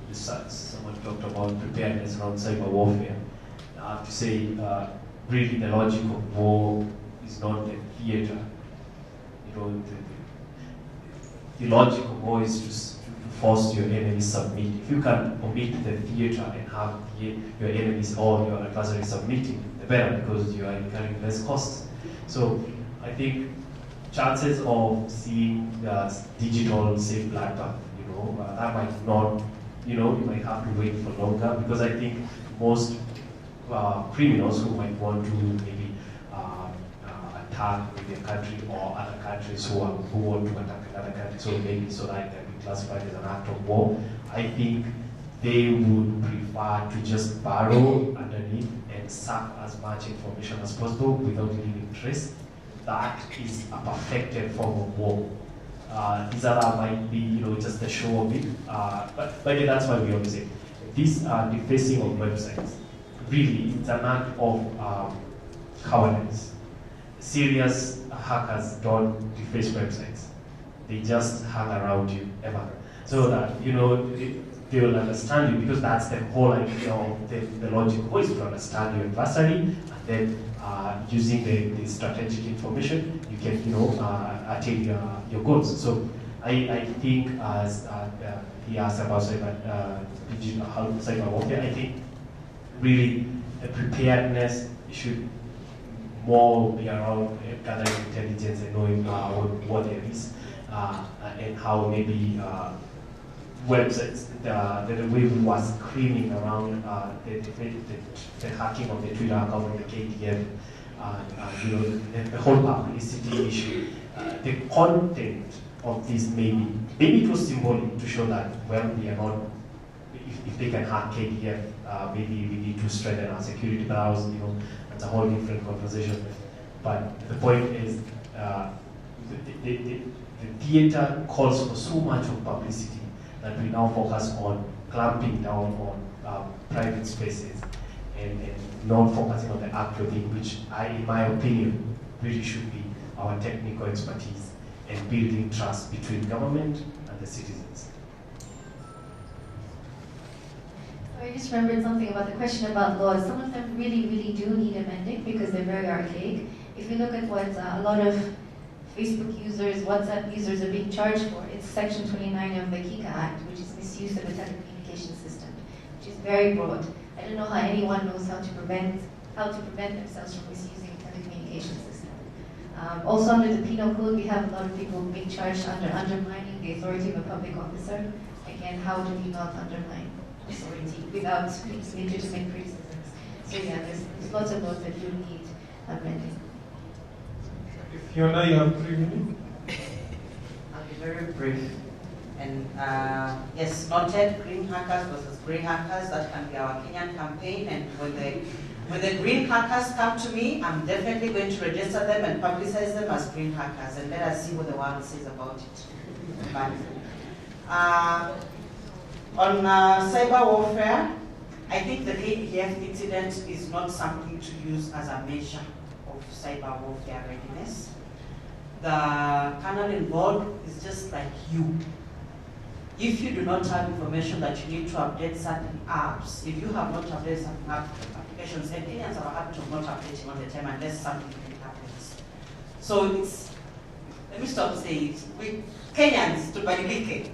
this. Someone talked about preparedness around cyber warfare. I have to say, really the logic of war is not the theater. You know, the logic of war is to force your enemies submit. If you can omit the theater and have your enemies or your adversaries submitting, the better, because you are incurring less costs. So I think chances of seeing the digital safe bloodbath, that might not, you might have to wait for longer, because I think most criminals who might want to maybe attack maybe a country or other countries who want to attack another country, so maybe so that can be classified as an act of war, I think they would prefer to just burrow underneath and suck as much information as possible without leaving trace. That is a perfected form of war. These other might be, just a show of it. But that's why we always say this defacing of websites. Really, it's an act of cowardice. Serious hackers don't deface websites. They just hang around you ever, so that they will understand you, because that's the whole idea of the logic is to understand your adversary, and then using the strategic information, you can attain your goals. So I think, as he asked about cyber warfare, I think really the preparedness should more be around gathering intelligence and knowing what there is, and how maybe websites, the way we were screaming around the hacking of the Twitter account of the KDF, the whole publicity issue, the content of this maybe it was symbolic to show that, well, we are not, if they can hack KDF, maybe we need to strengthen our security. But that's a whole different conversation. But the point is, the theater calls for so much of publicity that we now focus on clamping down on private spaces and not focusing on the actual thing, which in my opinion, really should be our technical expertise and building trust between government and the citizens. I just remembered something about the question about laws. Some of them really, really do need amending because they're very archaic. If you look at what a lot of Facebook users, WhatsApp users are being charged for, it's Section 29 of the KICA Act, which is misuse of a telecommunication system, which is very broad. I don't know how anyone knows how to prevent themselves from misusing a telecommunication system. Also under the penal code, we have a lot of people being charged under undermining the authority of a public officer. Again, how do we not undermine authority without legitimate criticisms? So yeah, there's lots of laws that do need amending. Fiona, you have 3 minutes. I'll be very brief. And yes, noted green hackers versus grey hackers, that can be our Kenyan campaign. And when the green hackers come to me, I'm definitely going to register them and publicize them as green hackers, and let us see what the world says about it. But, on cyber warfare, I think the KDF incident is not something to use as a measure of cyber warfare readiness. The panel involved is just like you. If you do not have information that you need to update certain apps, if you have not updated certain applications, and Kenyans are happy to not updating all the time unless something really happens. So it's, let me stop saying it, we Kenyans to badilike.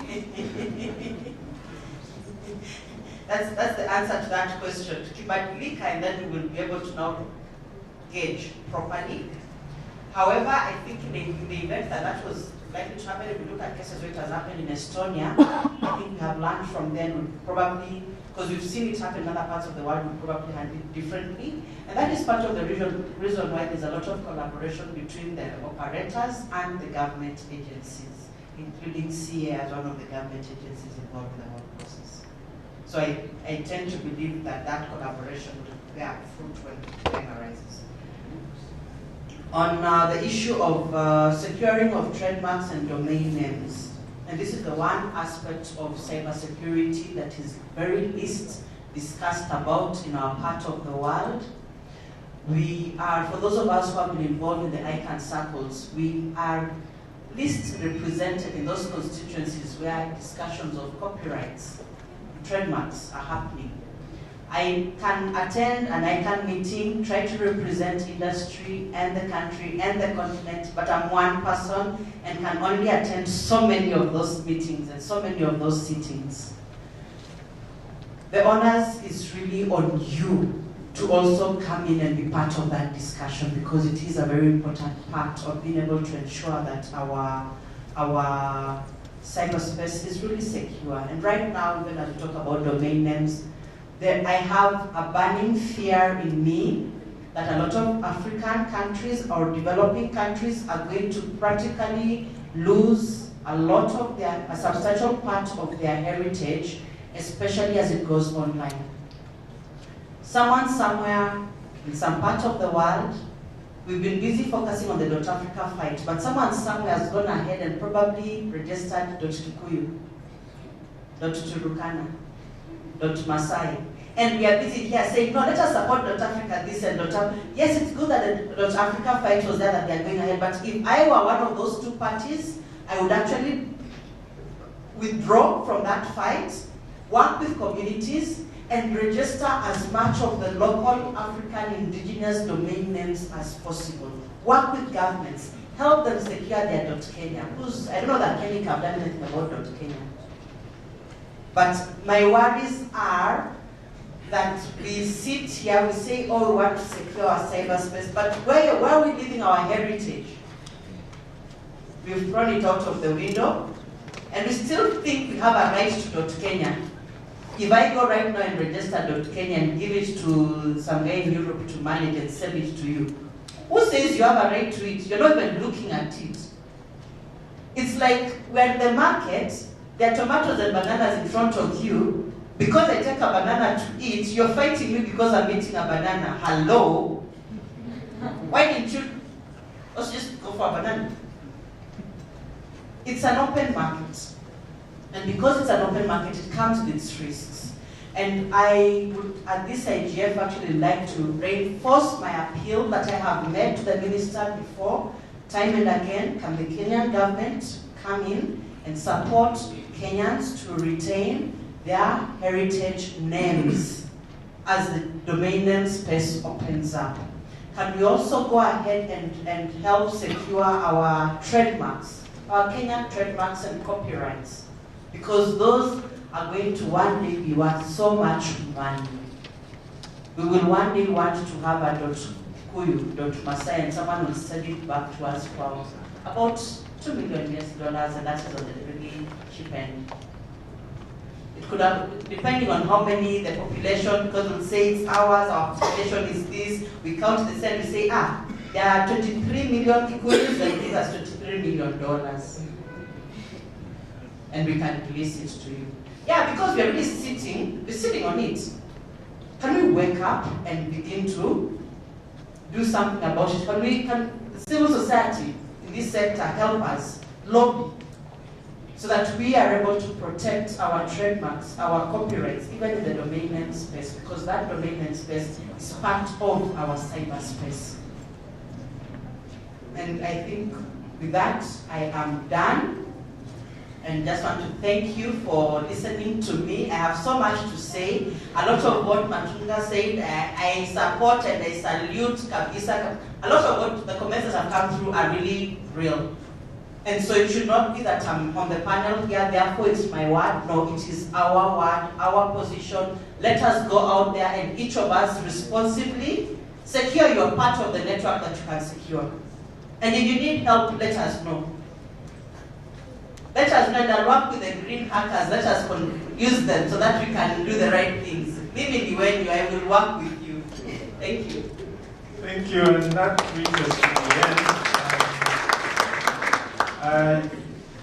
That's the answer to that question. To badilika, and then we will be able to now gauge properly. However, I think in the event that was likely to happen, if we look at cases where it has happened in Estonia, I think we have learned from them. We probably, because we've seen it happen in other parts of the world, we probably handle it differently. And that is part of the reason why there's a lot of collaboration between the operators and the government agencies, including CA as one of the government agencies involved in the whole process. So I tend to believe that that collaboration will bear fruit when the time arises. On the issue of securing of trademarks and domain names, and this is the one aspect of cybersecurity that is very least discussed about in our part of the world. We are, for those of us who have been involved in the ICANN circles, we are least represented in those constituencies where discussions of copyrights, trademarks are happening. I can attend an ICANN meeting, try to represent industry and the country and the continent, but I'm one person and can only attend so many of those meetings and so many of those sittings. The onus is really on you to also come in and be part of that discussion, because it is a very important part of being able to ensure that our cyberspace is really secure. And right now, even as we talk about domain names, I have a burning fear in me that a lot of African countries or developing countries are going to practically lose a substantial part of their heritage, especially as it goes online. Someone somewhere in some part of the world, we've been busy focusing on the .Africa fight, but someone somewhere has gone ahead and probably registered .Kikuyu, .Turukana, .Masai. And we are busy here saying, no, let us support .Africa this and .Africa. Yes, it's good that the .Africa fight was there, that they are going ahead, but if I were one of those two parties, I would actually withdraw from that fight, work with communities, and register as much of the local African indigenous domain names as possible. Work with governments, help them secure their .Kenya. I don't know that Kenya have done anything about .Kenya. But my worries are that we sit here, we say, oh, we want to secure our cyberspace, but where are we leaving our heritage? We've thrown it out of the window, and we still think we have a right to .Kenya. If I go right now and register .Kenya and give it to some guy in Europe to manage and sell it to you, who says you have a right to it? You're not even looking at it. It's like we're in the market, there are tomatoes and bananas in front of you. Because I take a banana to eat, you're fighting me because I'm eating a banana. Hello? Why didn't you also just go for a banana? It's an open market. And because it's an open market, it comes with its risks. And I would, at this IGF, actually like to reinforce my appeal that I have made to the minister before, time and again. Can the Kenyan government come in and support Kenyans to retain their heritage names as the domain name space opens up? Can we also go ahead and help secure our trademarks, our Kenyan trademarks and copyrights? Because those are going to one day be worth so much money. We will one day want to have a .Kikuyu, .Masai, and someone will send it back to us for about $2 million, and that is on the really cheap end. It could have, depending on how many the population, because we'll say it's ours, our population is this, we count the same, we say, there are 23 million Kikuyus, and give us $23 million. And we can release it to you. Yeah, because we're really sitting on it. Can we wake up and begin to do something about it? Can civil society in this sector help us lobby so that we are able to protect our trademarks, our copyrights, even in the domain name space, because that domain name space is part of our cyberspace. And I think with that, I am done. And just want to thank you for listening to me. I have so much to say. A lot of what Matunga said, I support and I salute Kabisa. A lot of what the comments that have come through are really real. And so it should not be that I'm on the panel here, therefore it's my word. No, it is our word, our position. Let us go out there and each of us responsibly secure your part of the network that you can secure. And if you need help, let us know. Let us know and work with the green hackers. Let us use them so that we can do the right things. Leave me when you, I will work with you. Thank you. Thank you, and that brings us to the end.